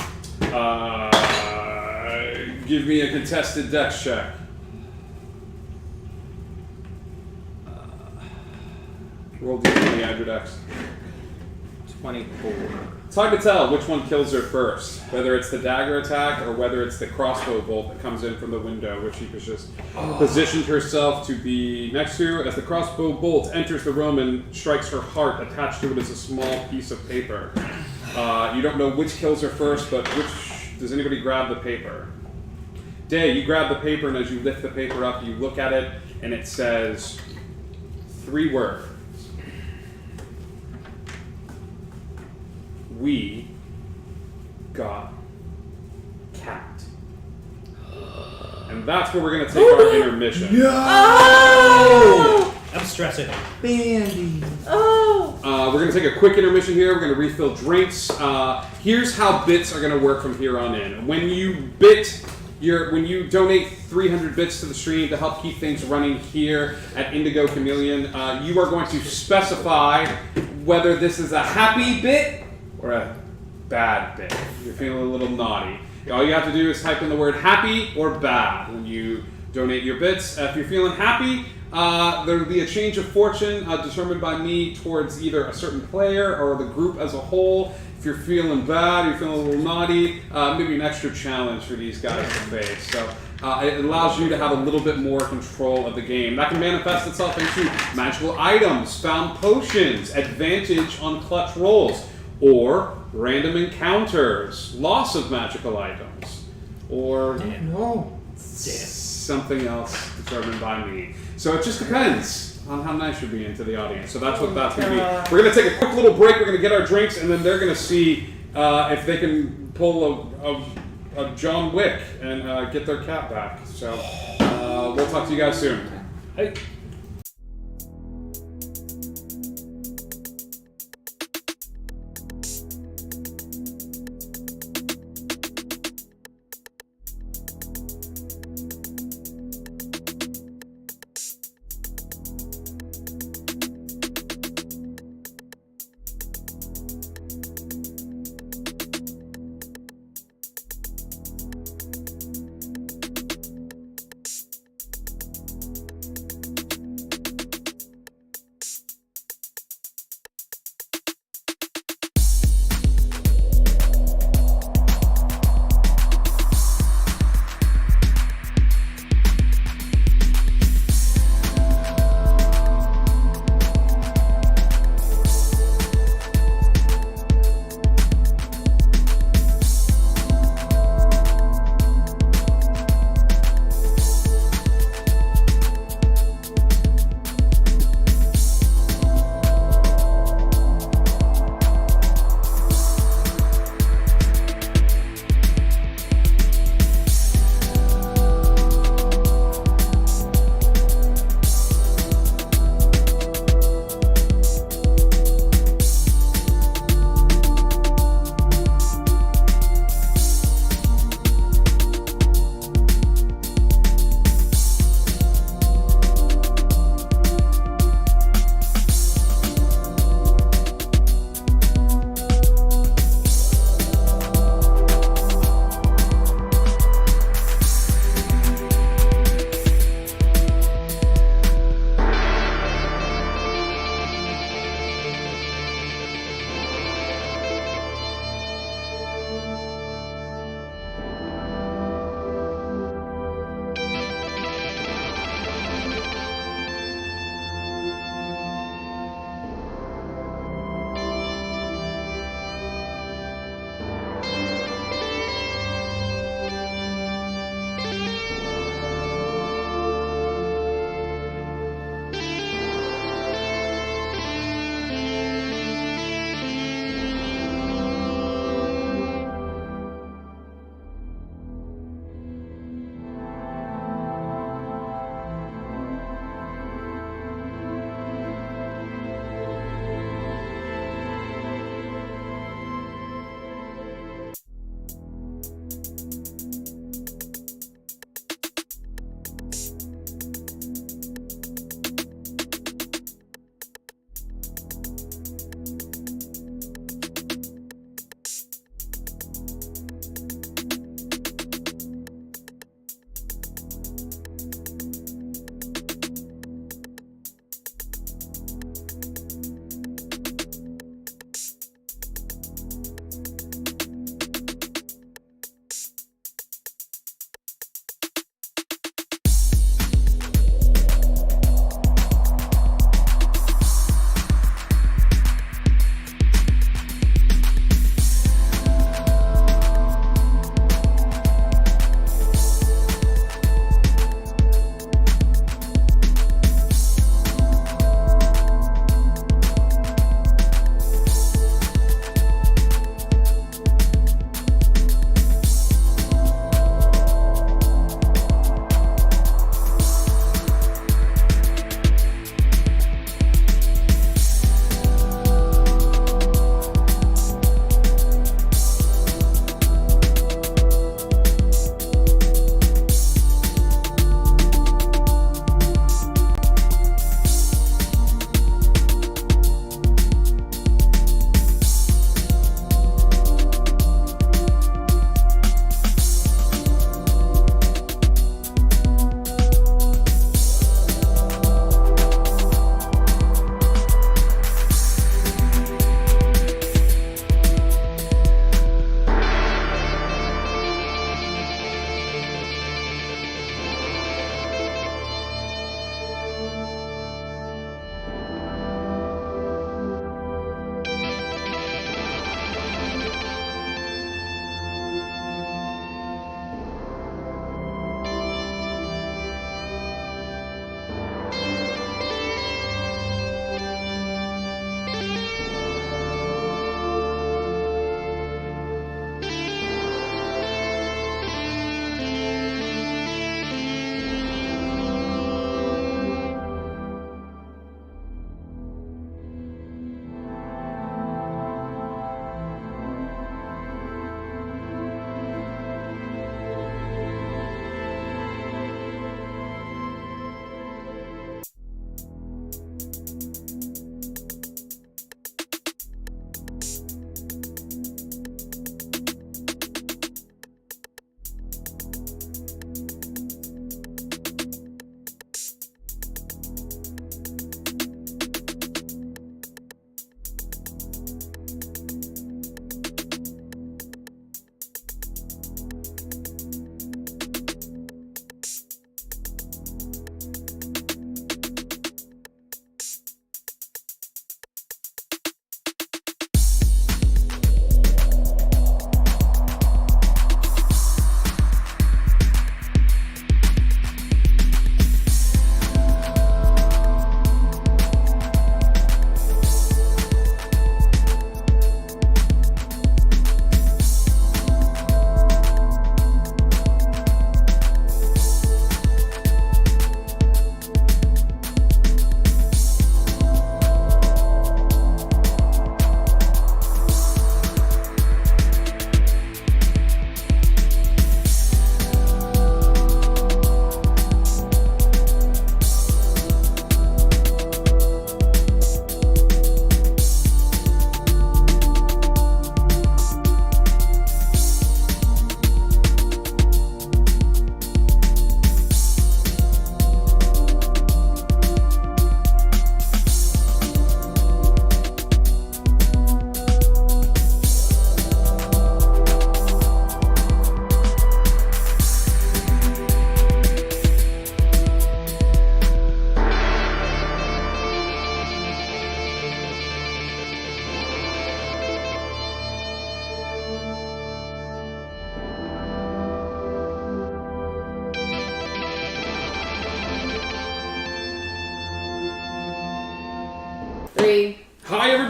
Give me a contested dex check. Roll d20, add your dex. 24. It's hard to tell which one kills her first, whether it's the dagger attack or whether it's the crossbow bolt that comes in from the window, which she was just positioned herself to be next to. As the crossbow bolt enters the room and strikes her heart, attached to it is a small piece of paper. You don't know which kills her first, but does anybody grab the paper? Day, you grab the paper, and as you lift the paper up, you look at it, and it says 3 words. We got cat. And that's where we're going to take our intermission. Oh! I'm stressing. Oh! We're going to take a quick intermission here. We're going to refill drinks. Here's how bits are going to work from here on in. When you donate 300 bits to the stream to help keep things running here at Indigo Chameleon, you are going to specify whether this is a happy bit or a bad bit. You're feeling a little naughty. All you have to do is type in the word happy or bad when you donate your bits. If you're feeling happy, there will be a change of fortune determined by me towards either a certain player or the group as a whole. If you're feeling bad, you're feeling a little naughty, maybe an extra challenge for these guys to face. So it allows you to have a little bit more control of the game. That can manifest itself into magical items, found potions, advantage on clutch rolls, or random encounters, loss of magical items, or something else determined by me. So it just depends on how nice you're being to the audience. So that's what that's going to be. We're going to take a quick little break. We're going to get our drinks, and then they're going to see if they can pull a John Wick and get their cat back. So we'll talk to you guys soon. Hey.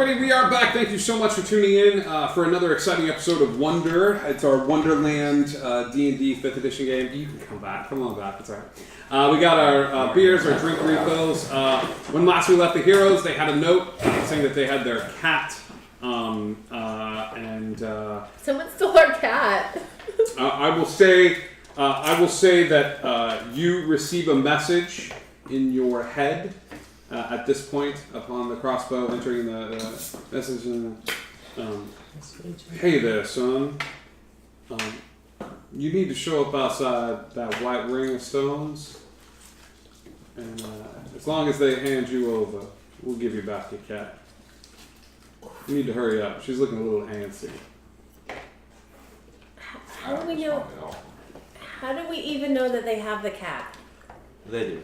everybody, we are back. Thank you so much for tuning in for another exciting episode of Wonder. It's our Wonderland D&D 5th edition game. You can come back. Come on back. It's all right. We got our beers, our drink refills. When last we left the heroes, they had a note saying that they had their cat. Someone stole our cat. I will say that you receive a message in your head at this point upon the crossbow entering the message. Hey there, son. You need to show up outside that white ring of stones, and as long as they hand you over, we'll give you back your cat. You need to hurry up. She's looking a little antsy. How do we know? How do we even know that they have the cat? They do.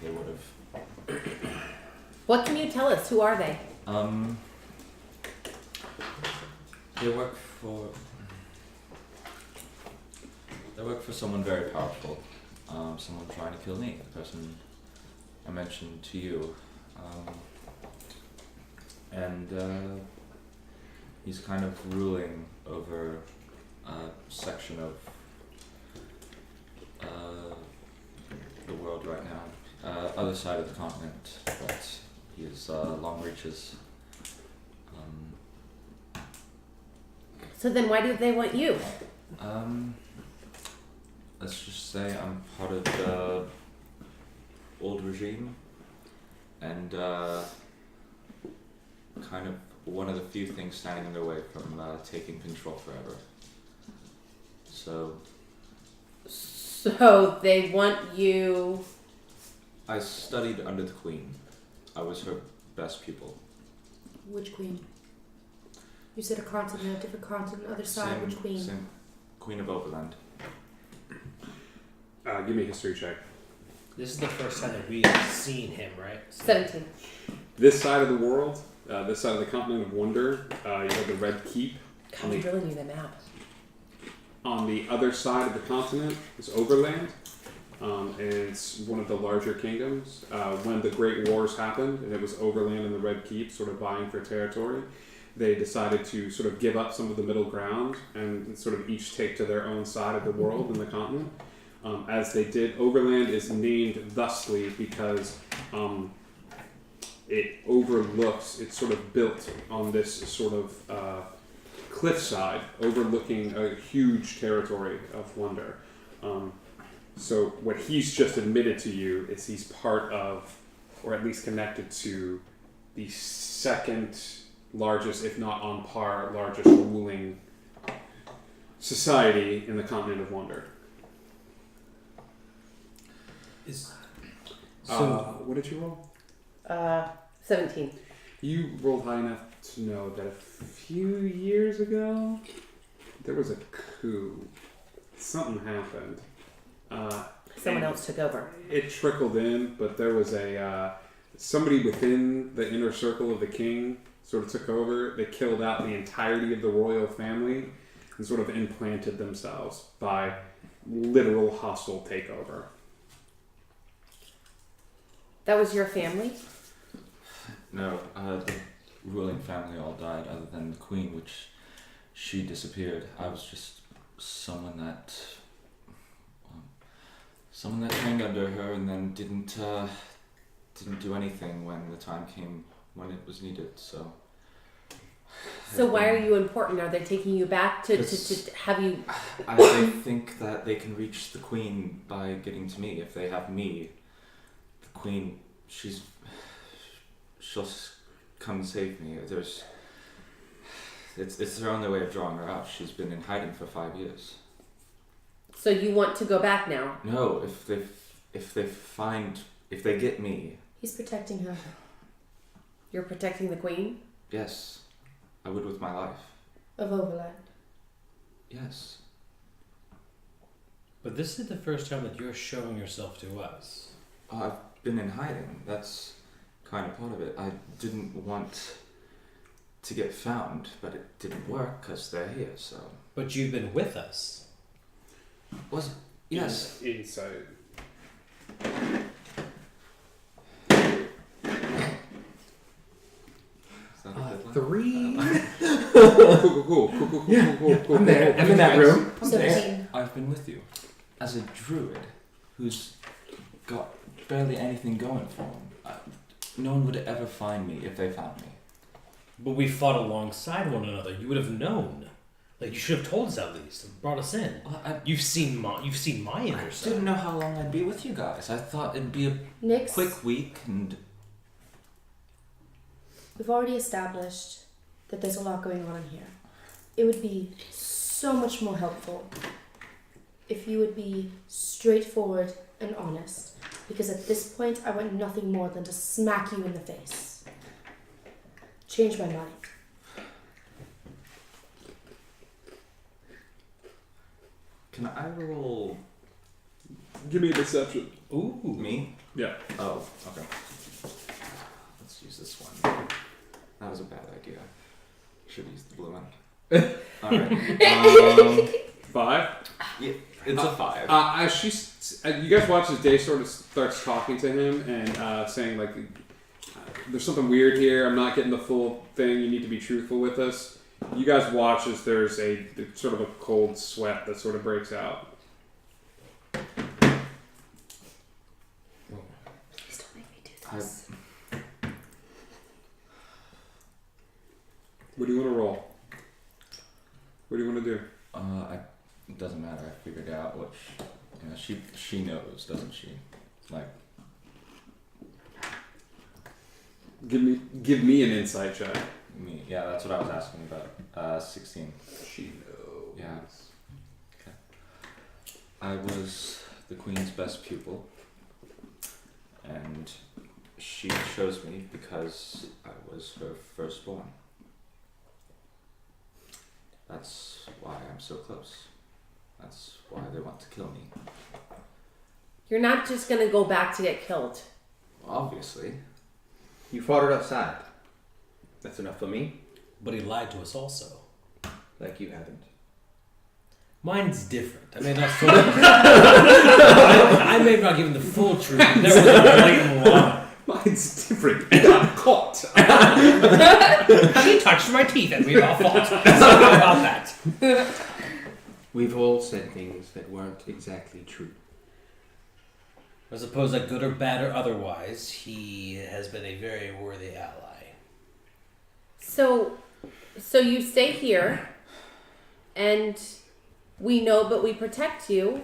They would have. What can you tell us? Who are they? They work for someone very powerful. Someone trying to kill me. The person I mentioned to you. And he's kind of ruling over a section of the world right now. Other side of the continent, but he has long reaches. So then why do they want you? Let's just say I'm part of the old regime, and kind of one of the few things standing in their way from taking control forever. So they want you. I studied under the Queen. I was her best pupil. Which queen? You said a continent, a different continent, other side. Which queen? Same Queen of Overland. Give me a history check. This is the first time that we have seen him, right? 17. This side of the world, this side of the continent of Wonder, you have the Red Keep. God, we really need a map. On the other side of the continent is Overland. And it's one of the larger kingdoms. When the Great Wars happened, and it was Overland and the Red Keep sort of vying for territory, they decided to sort of give up some of the middle ground and sort of each take to their own side of the world and the continent. As they did, Overland is named thusly because it overlooks, it's sort of built on this sort of cliffside overlooking a huge territory of Wonder. So what he's just admitted to you is he's part of, or at least connected to, the second largest, if not on par, largest ruling society in the continent of Wonder. What did you roll? 17. You rolled high enough to know that a few years ago, there was a coup. Something happened. Someone else took over. It trickled in, but there was somebody within the inner circle of the king sort of took over. They killed out the entirety of the royal family and sort of implanted themselves by literal hostile takeover. That was your family? No, the ruling family all died other than the Queen, which she disappeared. I was just someone that trained under her and then didn't do anything when the time came when it was needed. So why are you important? Are they taking you back to have you? I think that they can reach the Queen by getting to me. If they have me, the Queen, she'll come save me. It's their only way of drawing her out. She's been in hiding for 5 years. So you want to go back now? No, if they get me. He's protecting her. You're protecting the Queen? Yes, I would with my life. Of Overland. Yes. But this is the first time that you're showing yourself to us. I've been in hiding. That's kind of part of it. I didn't want to get found, but it didn't work because they're here, so. But you've been with us. Was it? Yes. Inside. 3. Cool. I'm there. I'm in that room. 17. I've been with you. As a druid who's got barely anything going for him, no one would ever find me if they found me. But we fought alongside one another. You would have known. Like, you should have told us at least and brought us in. You've seen my inner I side. didn't know how long I'd be with you guys. I thought it'd be a Nix, quick week and... we've already established that there's a lot going on in here. It would be so much more helpful if you would be straightforward and honest, because at this point I want nothing more than to smack you in the face. Change my mind. Can I roll Give me a deception. Ooh. me? Yeah. Oh, okay. Let's use this one. That was a bad idea. Should use the blue one. Alright. 5. Yeah, it's a 5. As she's, you guys watch as Day sort of starts talking to him and saying like, "There's something weird here. I'm not getting the full thing. You need to be truthful with us." You guys watch as there's a sort of a cold sweat that sort of breaks out. Please don't make me do this. What do you want to roll? What do you want to do? It doesn't matter. I figured out what she knows, doesn't she? Like, Give me an insight check. me. Yeah, that's what I was asking about. 16. She knows. Yeah. Okay. I was the queen's best pupil, and she chose me because I was her firstborn. That's why I'm so close. That's why they want to kill me. You're not just gonna go back to get killed. Obviously. You fought it outside. That's enough for me. But he lied to us also. Like you haven't. Mine's different. I may not I may have not given the full truth. Never was a blatant lie. Mine's different. I got caught. He touched my teeth and we all fought. Sorry about that. We've all said things that weren't exactly true. I suppose that good or bad or otherwise, he has been a very worthy ally. So you stay here, and we know, but we protect you,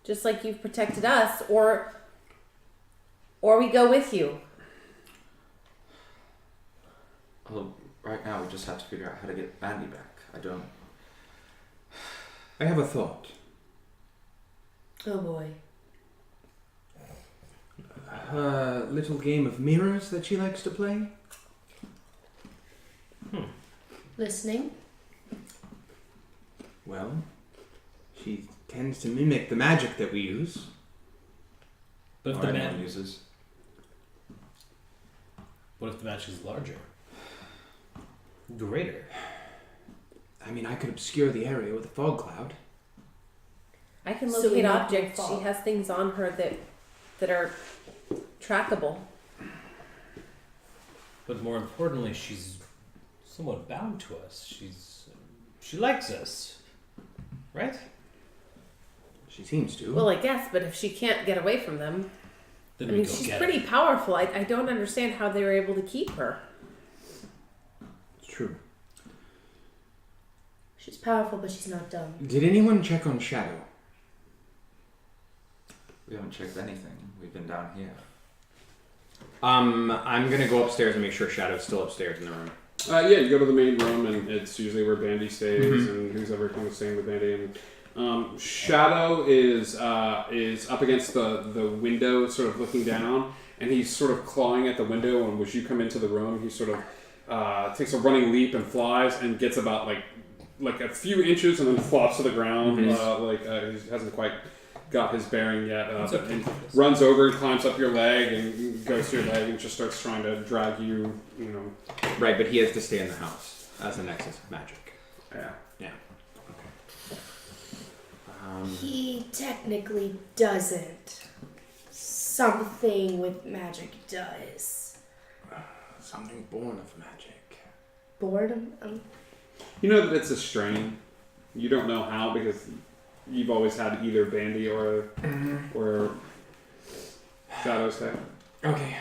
just like you've protected us, or we go with you. Well, right now we just have to figure out how to get Bandy back. I have a thought. Oh boy. A little game of mirrors that she likes to play. Listening. Well, she tends to mimic the magic that we use. But if Or the anyone man, uses. what if the match is larger? Greater. I mean, I could obscure the area with a fog cloud. I can So we locate know objects. how She far. has things on her that are trackable. But more importantly, she's somewhat bound to us. She likes us, right? She seems to. Well, I guess, but if she can't get away from them, Then I we mean, go she's get pretty her. powerful. I don't understand how they were able to keep her. It's true. She's powerful, but she's not dumb. Did anyone check on Shadow? We haven't checked anything. We've been down here. I'm gonna go upstairs and make sure Shadow's still upstairs in the room. Yeah, you go to the main room, and it's usually where Bandy stays, and who's ever kind of staying with Bandy. And Shadow is up against the window, sort of looking down, and he's sort of clawing at the window. And as you come into the room, he sort of takes a running leap and flies, and gets about like a few inches, and then flops to the ground. He hasn't quite got his bearing yet, and runs over and climbs up your leg and goes to your leg and just starts trying to drag you, Right, but he has to stay in the house as a nexus of magic. yeah. Yeah. Okay. He technically doesn't. Something with magic does. Something born of magic. Boredom. You know that it's a strain. You don't know how because you've always had either Bandy or Shadow's Head. Okay.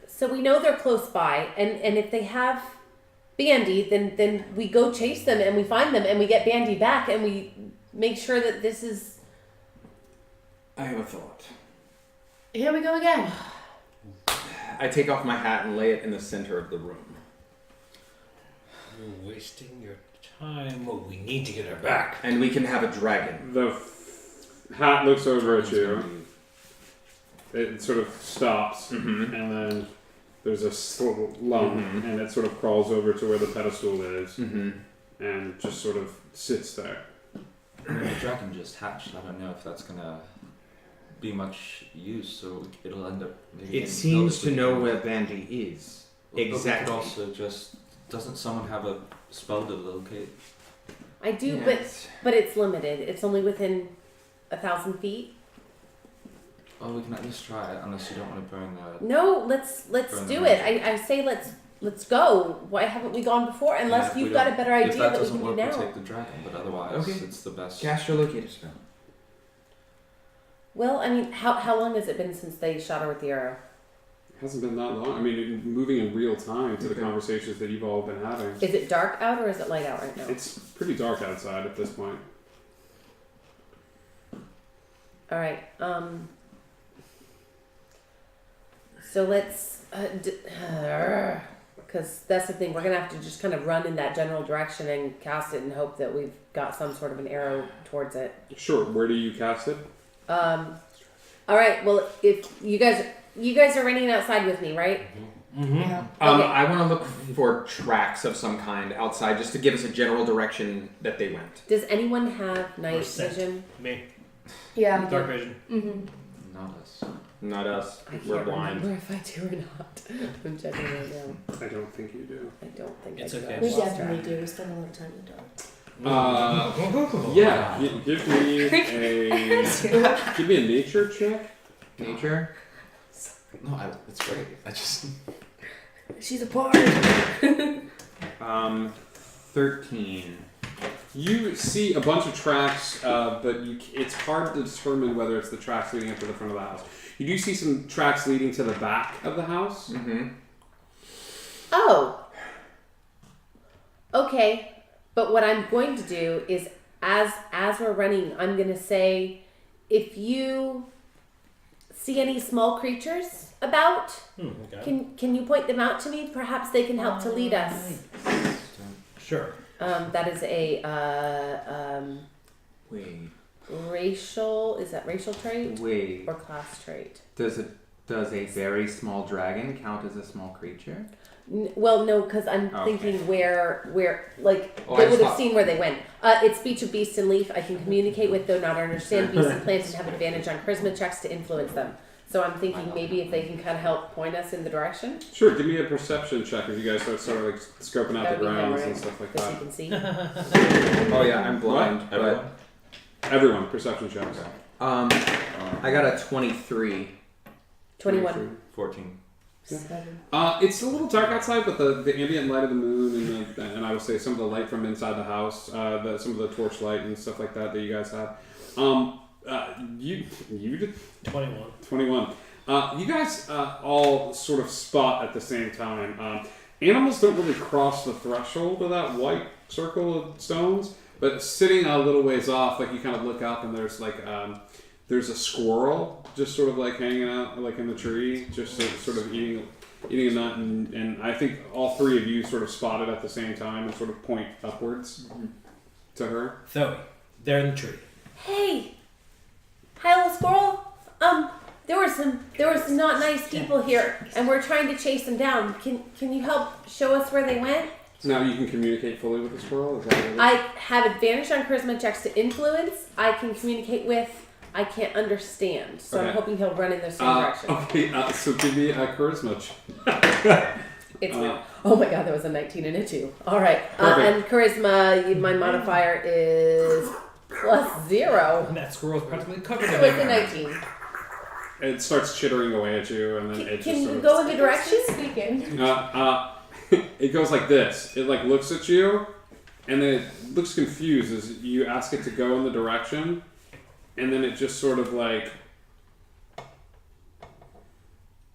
So we know they're close by, and if they have Bandy, then we go chase them and we find them and we get Bandy back and we make sure that this is. I have a thought. Here we go again. I take off my hat and lay it in the center of the room. You're wasting your time. Well, we need to get her back. And we can have a dragon. The hat looks over at you. It sort of stops, Mm-hmm. and then there's a little lump, and it sort of crawls over to where the pedestal is, Mm-hmm. and just sort of sits there. The dragon just hatched. I don't know if that's gonna be much use, so it'll end up. Maybe It seems to know where Bandy is. Exactly. But also, just doesn't someone have a spell to locate? I do, Yes. but it's limited. It's only within 1,000 feet. Oh, we can at least try it, unless you don't want to burn the. No, let's Burn do the it. magic. I say let's go. Why haven't we gone before? Unless If we you've got a don't- better If idea that that we doesn't can do work, now. we'll take the dragon. But otherwise, Okay. it's the best. Cast your locator spell. Well, I mean, how long has it been since they shot her with the arrow? It hasn't been that long. I mean, moving in real time to the Okay. conversations that you've all been having. Is it dark out or is it light out right now? It's pretty dark outside at this point. All right. So let's, because that's the thing. We're gonna have to just kind of run in that general direction and cast it and hope that we've got some sort of an arrow towards it. Sure. Where do you cast it? All right. Well, if you guys are running outside with me, right? Mm-hmm. Yeah. Okay. I want to look for tracks of some kind outside, just to give us a general direction that they went. Does anyone have night Or scent. vision? Me. Yeah. Dark vision. Mm-hmm. Not us. Not us. I can't We're blind. remember if I do or not. I'm checking right now. I don't think you do. I don't think It's I do. okay. I We lost definitely track. do. We spend a lot of time in the dark. Yeah. Give me a nature check. Nature. No, it's great. I just. She's a party. 13. You see a bunch of tracks, but it's hard to determine whether it's the tracks leading up to the front of the house. You do see some tracks leading to the back of the house. Mm-hmm. Oh. Okay. But what I'm going to do is, as we're running, I'm going to say, if you see any small creatures about, Okay. can you point them out to me? Perhaps they can help to lead us. Sure. That is a Wait. racial. Is that racial trait Wait. or class trait? Does a very small dragon count as a small creature? Well, no, because I'm Okay. thinking where like Oh, I they just would have thought- seen where they went. It's speech of beast and leaf. I can communicate with, though not understand beast and plants, and have advantage on charisma checks to influence them. So I'm thinking maybe if they can kind of help point us in the direction, Sure, give me a perception check as you guys start sort of like scoping out That the would be him, grounds right? and stuff like because you that. can see. Oh yeah, I'm blind. Everyone? Everyone, perception checks. I got a 23. 21. 14. It's a little dark outside, but the ambient light of the moon and I would say some of the light from inside the house, some of the torch light and stuff like that you guys had. You did 21. 21. You guys all sort of spot at the same time. Animals don't really cross the threshold of that white circle of stones, but sitting a little ways off, like you kind of look up and there's like there's a squirrel just sort of like hanging out like in the tree, just sort of eating a nut, and I think all three of you sort of spot it at the same time and sort of point upwards to her. Zoe, they're in the tree. Hey, hi, little squirrel. There were some not nice people here, and we're trying to chase them down. Can you help show us where they went? Now you can communicate fully with the squirrel. Is that what it is? I have advantage on charisma checks to influence. I can communicate with. I can't understand, so I'm Okay. hoping he'll run in the same direction. Okay, so give me a charisma check. It's oh my god, that was a 19 and a 2. All right, Perfect. and charisma, my modifier is +0. And that squirrel's practically covered So in it's a it. 19. it starts chittering away at you, and then it Can just you sort of, go in the direction? Speaking. it goes like this. It like looks at you, and then it looks confused as you ask it to go in the direction, and then it just sort of like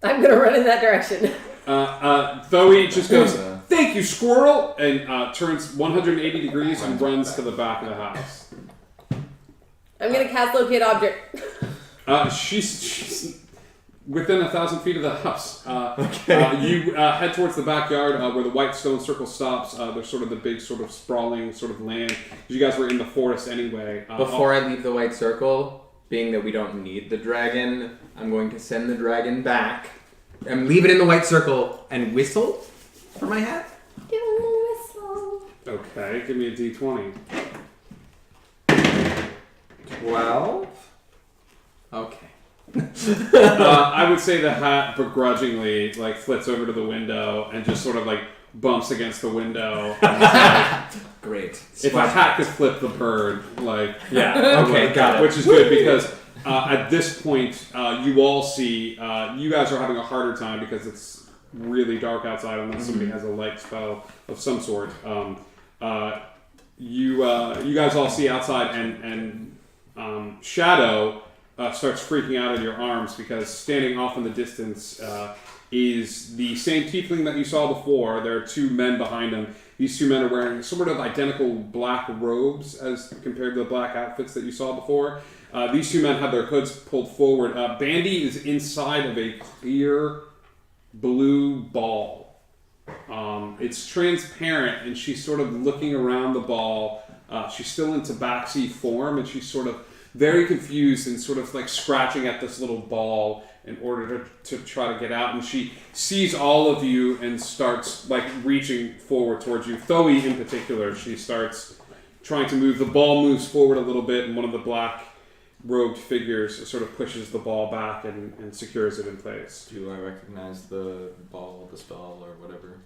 I'm gonna run in that direction. Thoe just goes, "Thank you, squirrel," and turns 180 degrees and runs to the back of the house. I'm gonna cast locate object. She's within 1,000 feet of the house. You head towards the backyard where the white stone circle stops. There's sort of the big, sort of sprawling, sort of land. You guys were in the forest anyway. Before I leave the white circle, being that we don't need the dragon, I'm going to send the dragon back and leave it in the white circle and whistle for my hat. Give a little whistle. Okay, give me a d20. 12. Okay. I would say the hat begrudgingly like flits over to the window and just sort of like bumps against the window. Great. If a hat could flip the bird, like Yeah. Okay. Got it. which is good because at this point you all see you guys are having a harder time because it's really dark outside unless somebody has a light spell of some sort. You guys all see outside and Shadow starts freaking out in your arms because standing off in the distance is the same tiefling that you saw before. There are two men behind him. These two men are wearing sort of identical black robes as compared to the black outfits that you saw before. These two men have their hoods pulled forward. Bandy is inside of a clear blue ball. It's transparent, and she's sort of looking around the ball. She's still in tabaxi form, and she's sort of very confused and sort of like scratching at this little ball in order to try to get out. And she sees all of you and starts like reaching forward towards you. Thoe in particular, she starts trying to move. The ball moves forward a little bit, and one of the black robed figures sort of pushes the ball back and secures it in place. Do I recognize the ball, the spell, or whatever?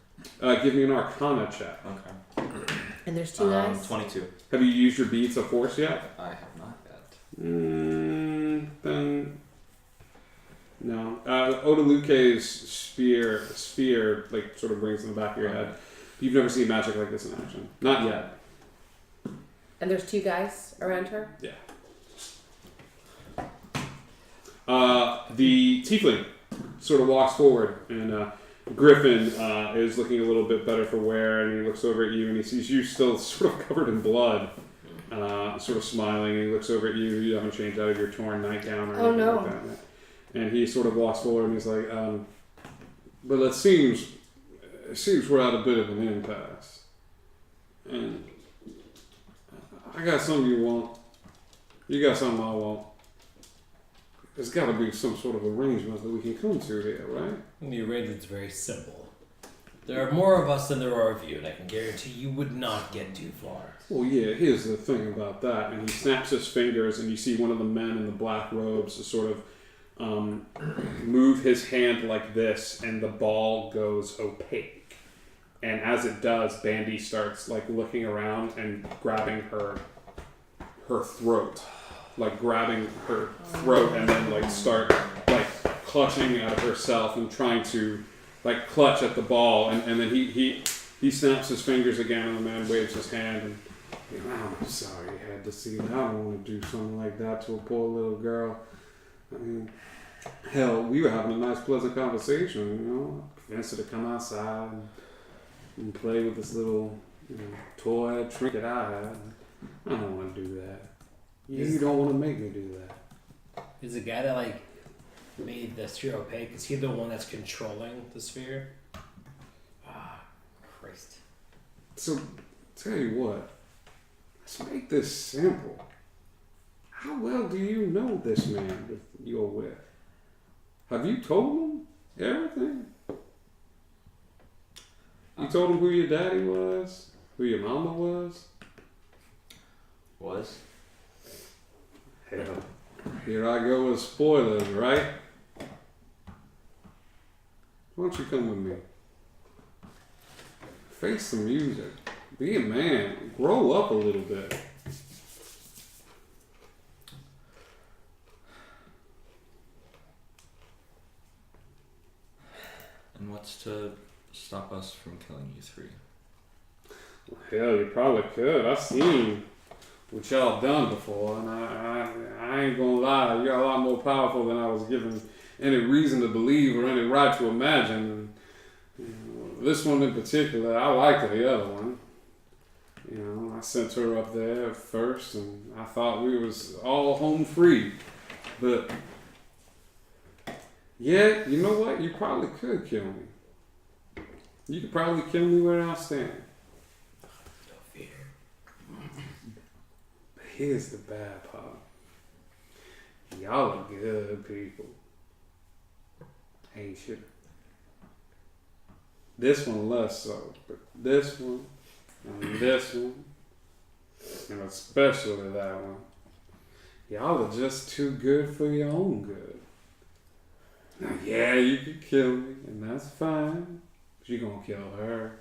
Give me an Arcana check. Okay. And there's two guys. 22. Have you used your beads of force yet? I have not yet. Then no. Odaluke's sphere, like sort of rings in the back of your head. You've never seen magic like this in action. Not yet. And there's two guys around her. Yeah. The tiefling sort of walks forward, and Griffin is looking a little bit better for wear, and he looks over at you, and he sees you still sort of covered in blood, sort of smiling, and he looks over at you. You haven't changed out of your torn nightgown or anything like that. And he sort of walks forward, and he's like, "Well, it seems we're at a bit of an impasse, and I got something you want. You got something I want. There's got to be some sort of arrangement that we can come to here, right?" The arrangement's very simple. There are more of us than there are of you, and I can guarantee you would not get too far. Well, yeah, here's the thing about that. And he snaps his fingers, and you see one of the men in the black robes sort of move his hand like this, and the ball goes opaque. And as it does, Bandy starts like looking around and grabbing her throat. Like grabbing her throat and then like start like clutching at herself and trying to like clutch at the ball, and then he snaps his fingers again, and the man waves his hand and I'm sorry you had to see that. I don't want to do something like that to a poor little girl. I mean, hell, we were having a nice pleasant conversation, you know. Convinced her to come outside and play with this little toy trinket I had. I don't want to do that. You don't want to make me do that. Is the guy that like made the sphere opaque, is he the one that's controlling the sphere? Ah, Christ. So, tell you what, let's make this simple. How well do you know this man that you're with? Have you told him everything? You told him who your daddy was? Who your mama was? Was? Hell, here I go with spoilers, right? Why don't you come with me? Face the music. Be a man. Grow up a little bit. to stop us from killing you three? Hell, you probably could. I've seen what y'all done before, and I ain't gonna lie, you're a lot more powerful than I was given any reason to believe or any right to imagine. And, this one in particular, I liked the other one. I sent her up there first, and I thought we was all home free. But yeah, you know what? You probably could kill me. You could probably kill me where I stand. But here's the bad part. Y'all are good people. Ain't you? This one less so, but this one, and this one, and especially that one. Y'all are just too good for your own good. Now, yeah, you could kill me, and that's fine. But you gonna kill her.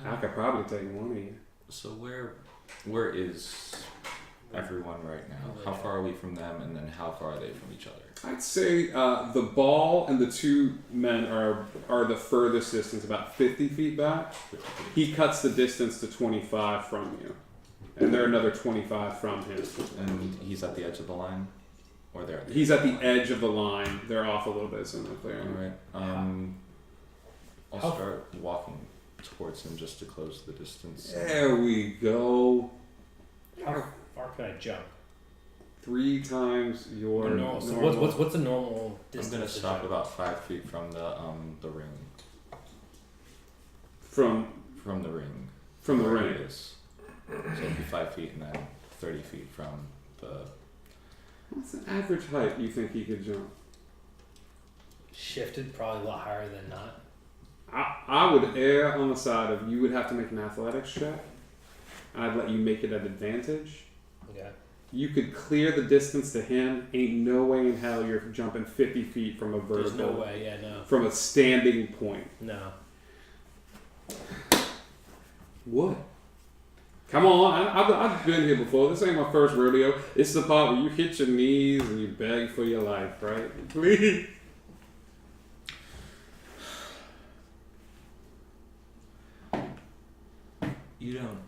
I could probably take one of you. So where is everyone right now? How far are we from them, and then how far are they from each other? I'd say the ball and the two men are the furthest distance, about 50 feet back. He cuts the distance to 25 from you, and they're another 25 from him. And he's at the edge of the line, or they're at the He's at the edge of the line. They're off a little bit, so they're clear. All right. I'll start walking towards him just to close the distance. There we go. How far can I jump? 3 times your normal. So normal. what's a normal distance? I'm gonna to stop jump? about 5 feet from the ring. From the ring. the Where ring. it is. So it'll be 5 feet and then 30 feet from the. What's the average height you think he could jump? Shifted probably a lot higher than not. I would err on the side of you would have to make an athletics check. I'd let you make it at advantage. Okay. You could clear the distance to him. Ain't no way in hell you're jumping 50 feet from a vertical. There's no way. Yeah, no. From a standing point. No. What? Come on, I've been here before. This ain't my first rodeo. It's the part where you hit your knees and you beg for your life, right? Please. You don't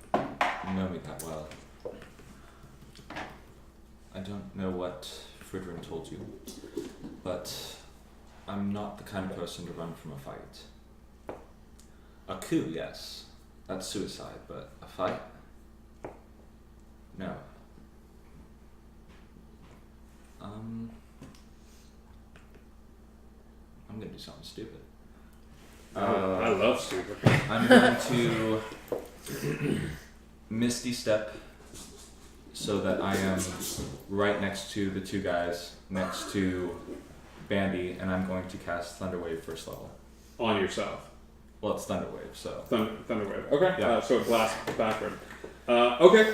know me that well. I don't know what Fridrin told you, but I'm not the kind of person to run from a fight. A coup, yes. That's suicide, but a fight? No. I'm gonna do something stupid. I love stupid. I'm going to Misty Step so that I am right next to the two guys, next to Bandy, and I'm going to cast Thunderwave first level. On yourself. Well, it's Thunderwave, so. Thunderwave. Okay. Yeah. So it blasts backward. Okay.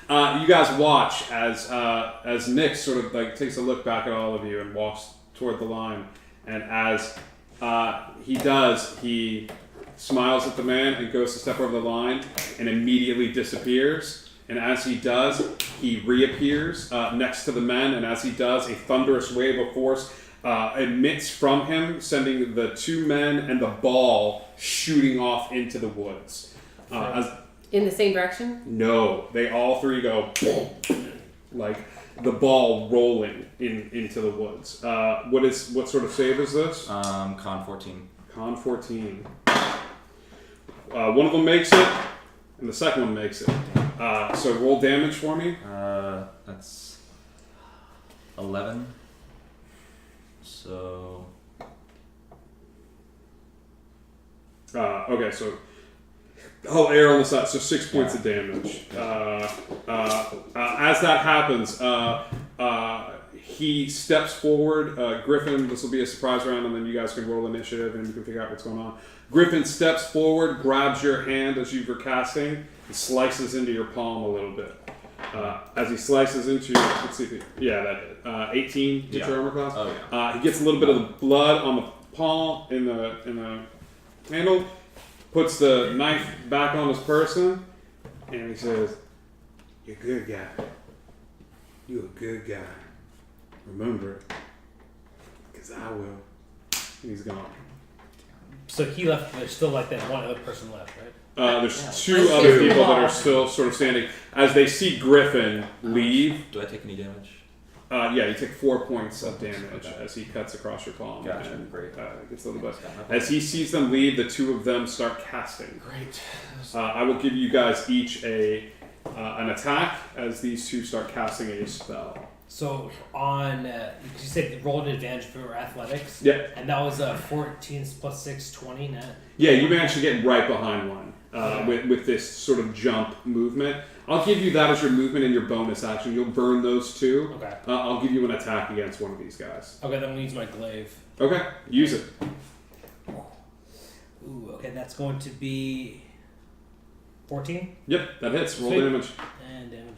You guys watch as Nick sort of like takes a look back at all of you and walks toward the line, and as he does, he smiles at the man and goes to step over the line and immediately disappears. And as he does, he reappears next to the men, and as he does, a thunderous wave of force emits from him, sending the two men and the ball shooting off into the woods. In the same direction? No, they all three go like the ball rolling into the woods. What sort of save is this? Con 14. Con 14. One of them makes it, and the second one makes it. So roll damage for me. That's 11. So. Okay, so I'll err on the side. So 6 points of damage. As that happens, he steps forward. Griffin, this will be a surprise round, and then you guys can roll initiative and you can figure out what's going on. Griffin steps forward, grabs your hand as you were casting, and slices into your palm a little bit. As he slices into your, let's see if that hit. 18 hit your armor class. Oh yeah. He gets a little bit of the blood on the palm in the handle, puts the knife back on his person, and he says, "You're a good guy. You're a good guy. Remember it, because I will." He's gone. So he left. There's still like that one other person left, right? There's two other people that are still sort of standing. As they see Griffin leave, Do I take any damage? yeah, you take 4 points of damage as he cuts across your palm. Gotcha, And, great. gets a little bit. Got my As he sees them leave, the two of them start casting. Great. I will give you guys each an attack as these two start casting a spell. So on, you said roll an advantage for athletics. Yeah. And that was 14 plus 6, 20. Now. Yeah, you managed to get right behind one with this sort of jump movement. I'll give you that as your movement and your bonus action. You'll burn those two. Okay. I'll give you an attack against one of these guys. Okay, then we'll use my glaive. Okay, use it. Ooh, okay, that's going to be 14. Yep, that hits. Roll Sweet. damage. And damage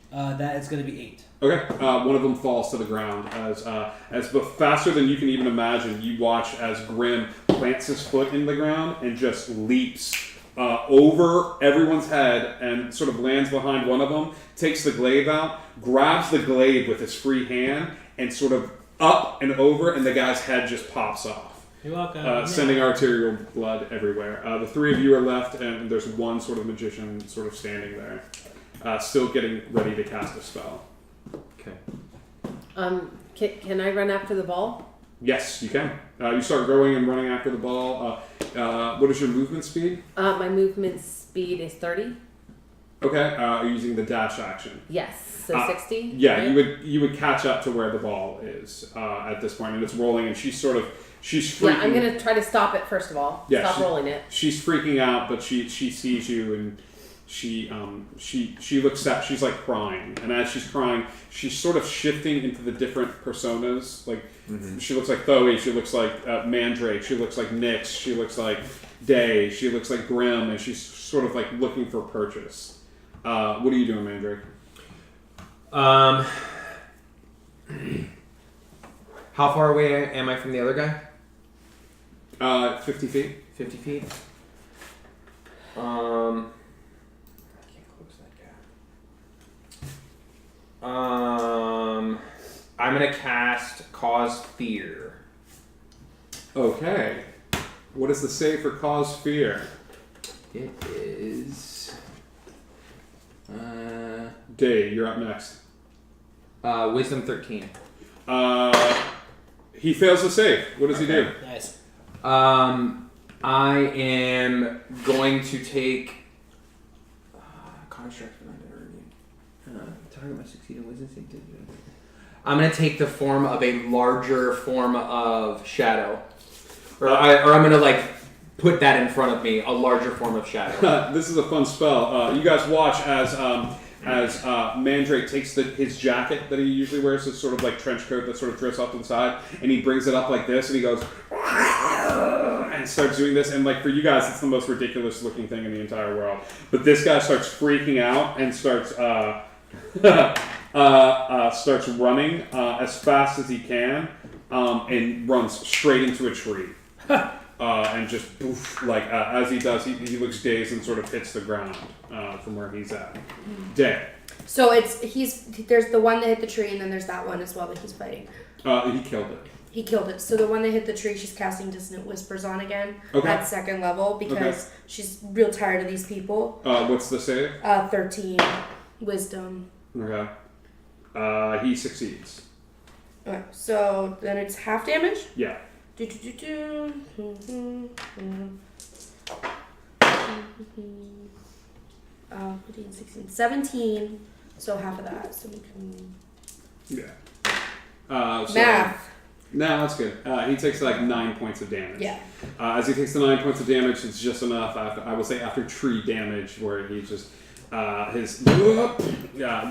1d4. That is going to be 8. Okay, one of them falls to the ground but faster than you can even imagine. You watch as Grim plants his foot in the ground and just leaps over everyone's head and sort of lands behind one of them, takes the glaive out, grabs the glaive with his free hand, and sort of up and over, and the guy's head just pops off. You're welcome. Sending arterial blood everywhere. The three of you are left, and there's one sort of magician sort of standing there, still getting ready to cast a spell. Okay. Can I run after the ball? Yes, you can. You start going and running after the ball. What is your movement speed? My movement speed is 30. Okay, are you using the dash action? Yes, so 60. Yeah, right? you would catch up to where the ball is at this point, and it's rolling, and she's freaking. Yeah, I'm gonna try to stop it first of all. Yeah, Stop rolling it. She's freaking out, but she sees you, and she looks at. She's like crying, and as she's crying, she's sort of shifting into the different personas. Like she looks like Thoe, she looks like Mandrake, she looks like Nyx, she looks like Day, she looks like Grim, and she's sort of like looking for purchase. What are you doing, Mandrake? How far away am I from the other guy? 50 feet. 50 feet. I can't close that gap. I'm gonna cast Cause Fear. Okay. What is the save for cause fear? It is. Day, you're up next. Wisdom 13. He fails the save. What does he do? Nice. I am going to take construct for target my succeeding wisdom save. I'm going to take the form of a larger form of shadow, or I'm going to like put that in front of me, a larger form of shadow. This is a fun spell. You guys watch as Mandrake takes his jacket that he usually wears, this sort of like trench coat that sort of drifts off to the side, and he brings it up like this, and he goes and starts doing this, and like for you guys, it's the most ridiculous looking thing in the entire world. But this guy starts freaking out and starts starts running as fast as he can, and runs straight into a tree. And just poof, like as he does, he looks dazed and sort of hits the ground from where he's at. Day. So there's the one that hit the tree, and then there's that one as well that he's fighting. He killed it. He killed it. So the one that hit the tree, she's casting Dissonant Whispers on again at second level because she's real tired of these people. What's the save? 13 Wisdom. Okay. He succeeds. Okay, so then it's half damage. Yeah. 15, 16, 17. So half of that. So we can. Yeah. Math. No, that's good. He takes like 9 points of damage. Yeah. As he takes the 9 points of damage, it's just enough. After tree damage, where he just we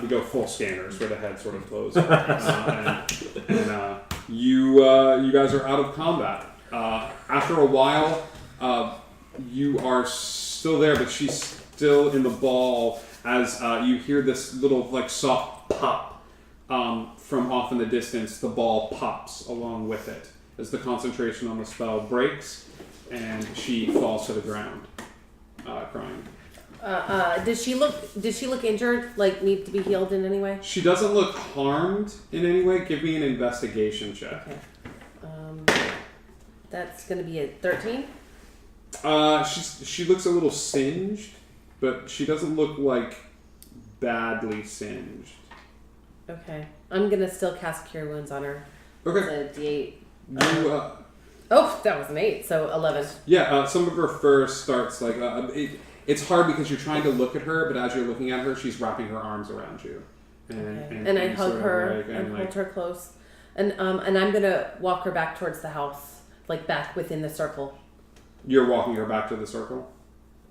go full scanners where the head sort of blows up. and you guys are out of combat. After a while, you are still there, but she's still in the ball as you hear this little like soft pop from off in the distance. The ball pops along with it as the concentration on the spell breaks, and she falls to the ground, crying. Does she look injured? Like need to be healed in any way? She doesn't look harmed in any way. Give me an investigation check. Okay. That's going to be a 13. She looks a little singed, but she doesn't look like badly singed. Okay. I'm going to still cast Cure Wounds on her. Okay. It's a D8. You, Oh, that was an 8, so 11. yeah, some of her fur starts like it's hard because you're trying to look at her, but as you're looking at her, she's wrapping her arms around you, And I hug sort of her like- and like- hold her close, and I'm gonna walk her back towards the house, like back within the circle. You're walking her back to the circle.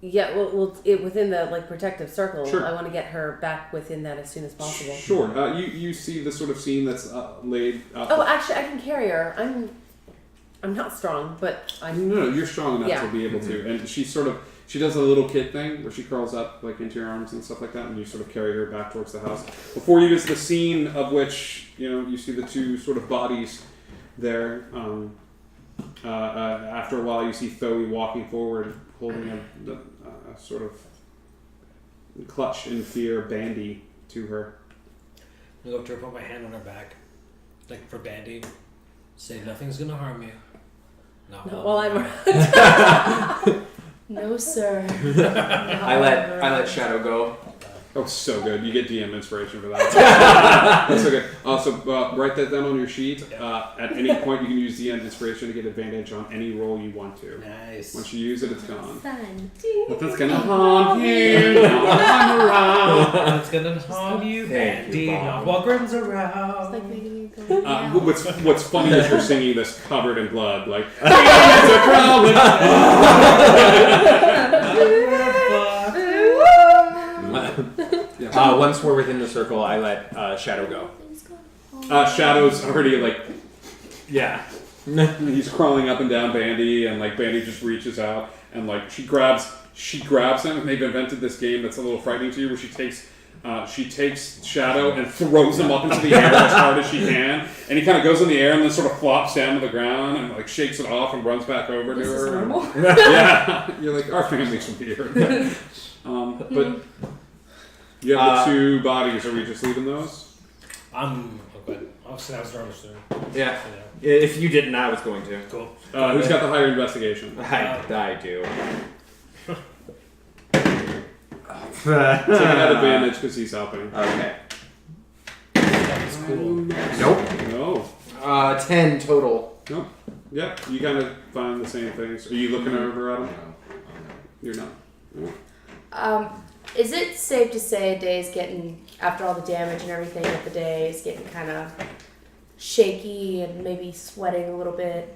Yeah, within the like protective circle. Sure. I want to get her back within that as soon as possible. Sure. You see the sort of scene that's laid. Oh, actually, I can carry her. I'm not strong, but I'm. No, you're strong enough Yeah. to be able to, and she does a little kid thing where she curls up like into your arms and stuff like that, and you sort of carry her back towards the house. Before you is the scene of which you see the two sort of bodies there. After a while, you see Thoe walking forward, holding a sort of clutched in fear Bandy to her. I go up to her, put my hand on her back, like for Bandy. Say nothing's gonna harm you. Not While I'm around. No, sir. I let Shadow go. Oh, so good. You get DM inspiration for that. That's so good. Also, write that down on your sheet. At any point, you can use DM inspiration to get advantage on any roll you want to. Nice. Once you use it, it's gone. Fun. Nothing's gonna haunt you. Now I'm around. It's gonna harm you, Thank Bandy. you, Bob. Not walk runs around. It's like making you go meow. What's funny is you're singing this covered in blood, like it's a problem. Once we're within the circle, I let Shadow go. Shadow's already like Yeah. he's crawling up and down Bandy, and like Bandy just reaches out and like she grabs him, and they've invented this game that's a little frightening to you, where she takes Shadow and throws him up into the air as hard as she can, and he kind of goes in the air and then sort of flops down to the ground and like shakes it off and runs back over This to is her. normal. Yeah, you're like, our family's weird. But you have the two bodies. Are we just leaving those? I'm okay. Obviously, that was Darvish soon. Yeah. If you didn't, I was going to. Cool. Who's got the higher investigation? I do. Take that advantage because he's helping. Okay. That's cool. Nope. No. 10 total. Nope. Yep. You kind of find the same things. Are you looking over at him? You're not. No. Is it safe to say Day's getting, after all the damage and everything, that the day is getting kind of shaky and maybe sweating a little bit?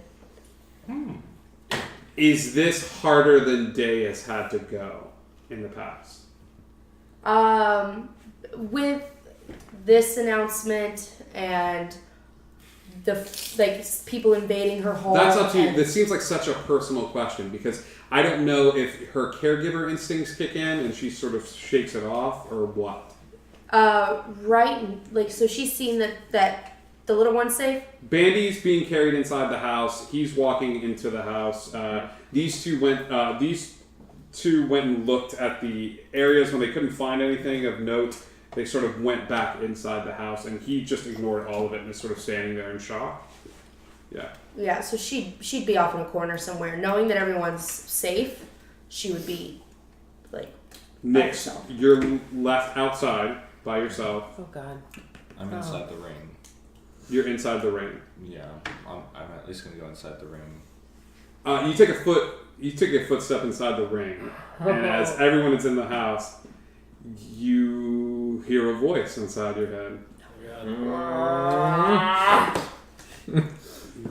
Is this harder than Day has had to go in the past? With this announcement and people invading her home. That's up to you. and- This seems like such a personal question because I don't know if her caregiver instincts kick in and she sort of shakes it off or what. So she's seen that the little one's safe. Bandy's being carried inside the house. He's walking into the house. These two went and looked at the areas when they couldn't find anything of note. They sort of went back inside the house, and he just ignored all of it and is sort of standing there in shock. Yeah. Yeah, so she'd be off in a corner somewhere, knowing that everyone's safe. She would be like Nick, yourself. you're left outside by yourself. Oh God. I'm inside the ring. You're inside the ring. Yeah, I'm at least gonna go inside the ring. You take a footstep inside the ring, and as everyone is in the house, you hear a voice inside your head.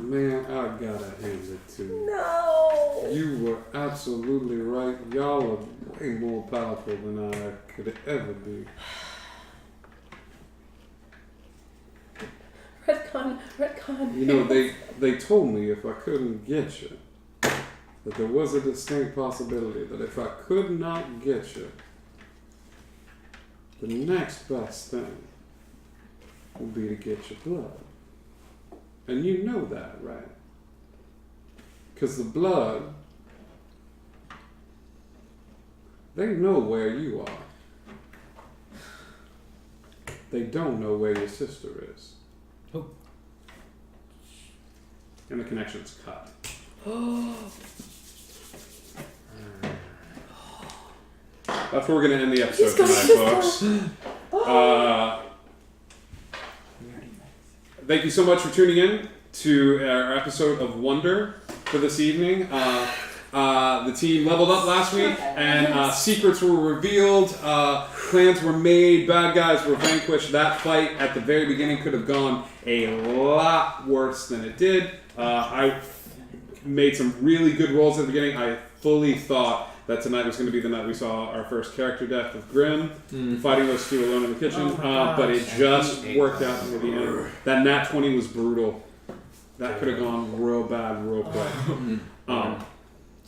Man, I gotta hand it to you. No. You were absolutely right. Y'all are way more powerful than I could ever be. Redcon. You know, they told me if I couldn't get you, that there was a distinct possibility that if I could not get you, the next best thing would be to get your blood. And you know that, right? Because the blood, they know where you are. They don't know where your sister is. Oh. And the connection's cut. That's where we're going to end the episode He's going tonight, folks. Thank you so much for tuning in to our episode of Wonder for this evening. The team leveled up last week, and secrets were revealed, plans were made, bad guys were vanquished. That fight at the very beginning could have gone a lot worse than it did. I made some really good rolls at the beginning. I fully thought that tonight was going to be the night we saw our first character death with Grim, fighting those two alone in the kitchen, but it just worked out near the end. That nat 20 was brutal. That could have gone real bad real quick.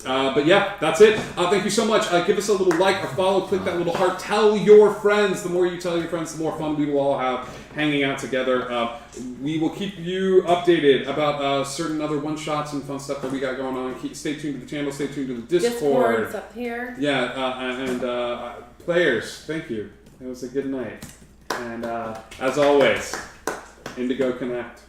But yeah, that's it. Thank you so much. Give us a little like or follow. Click that little heart. Tell your friends. The more you tell your friends, the more fun we will all have hanging out together. We will keep you updated about certain other one-shots and fun stuff that we got going on. Stay tuned to the channel. Stay tuned to the Discord. Discord's up here. Yeah, and players, thank you. It was a good night. And as always, Indigo Connect.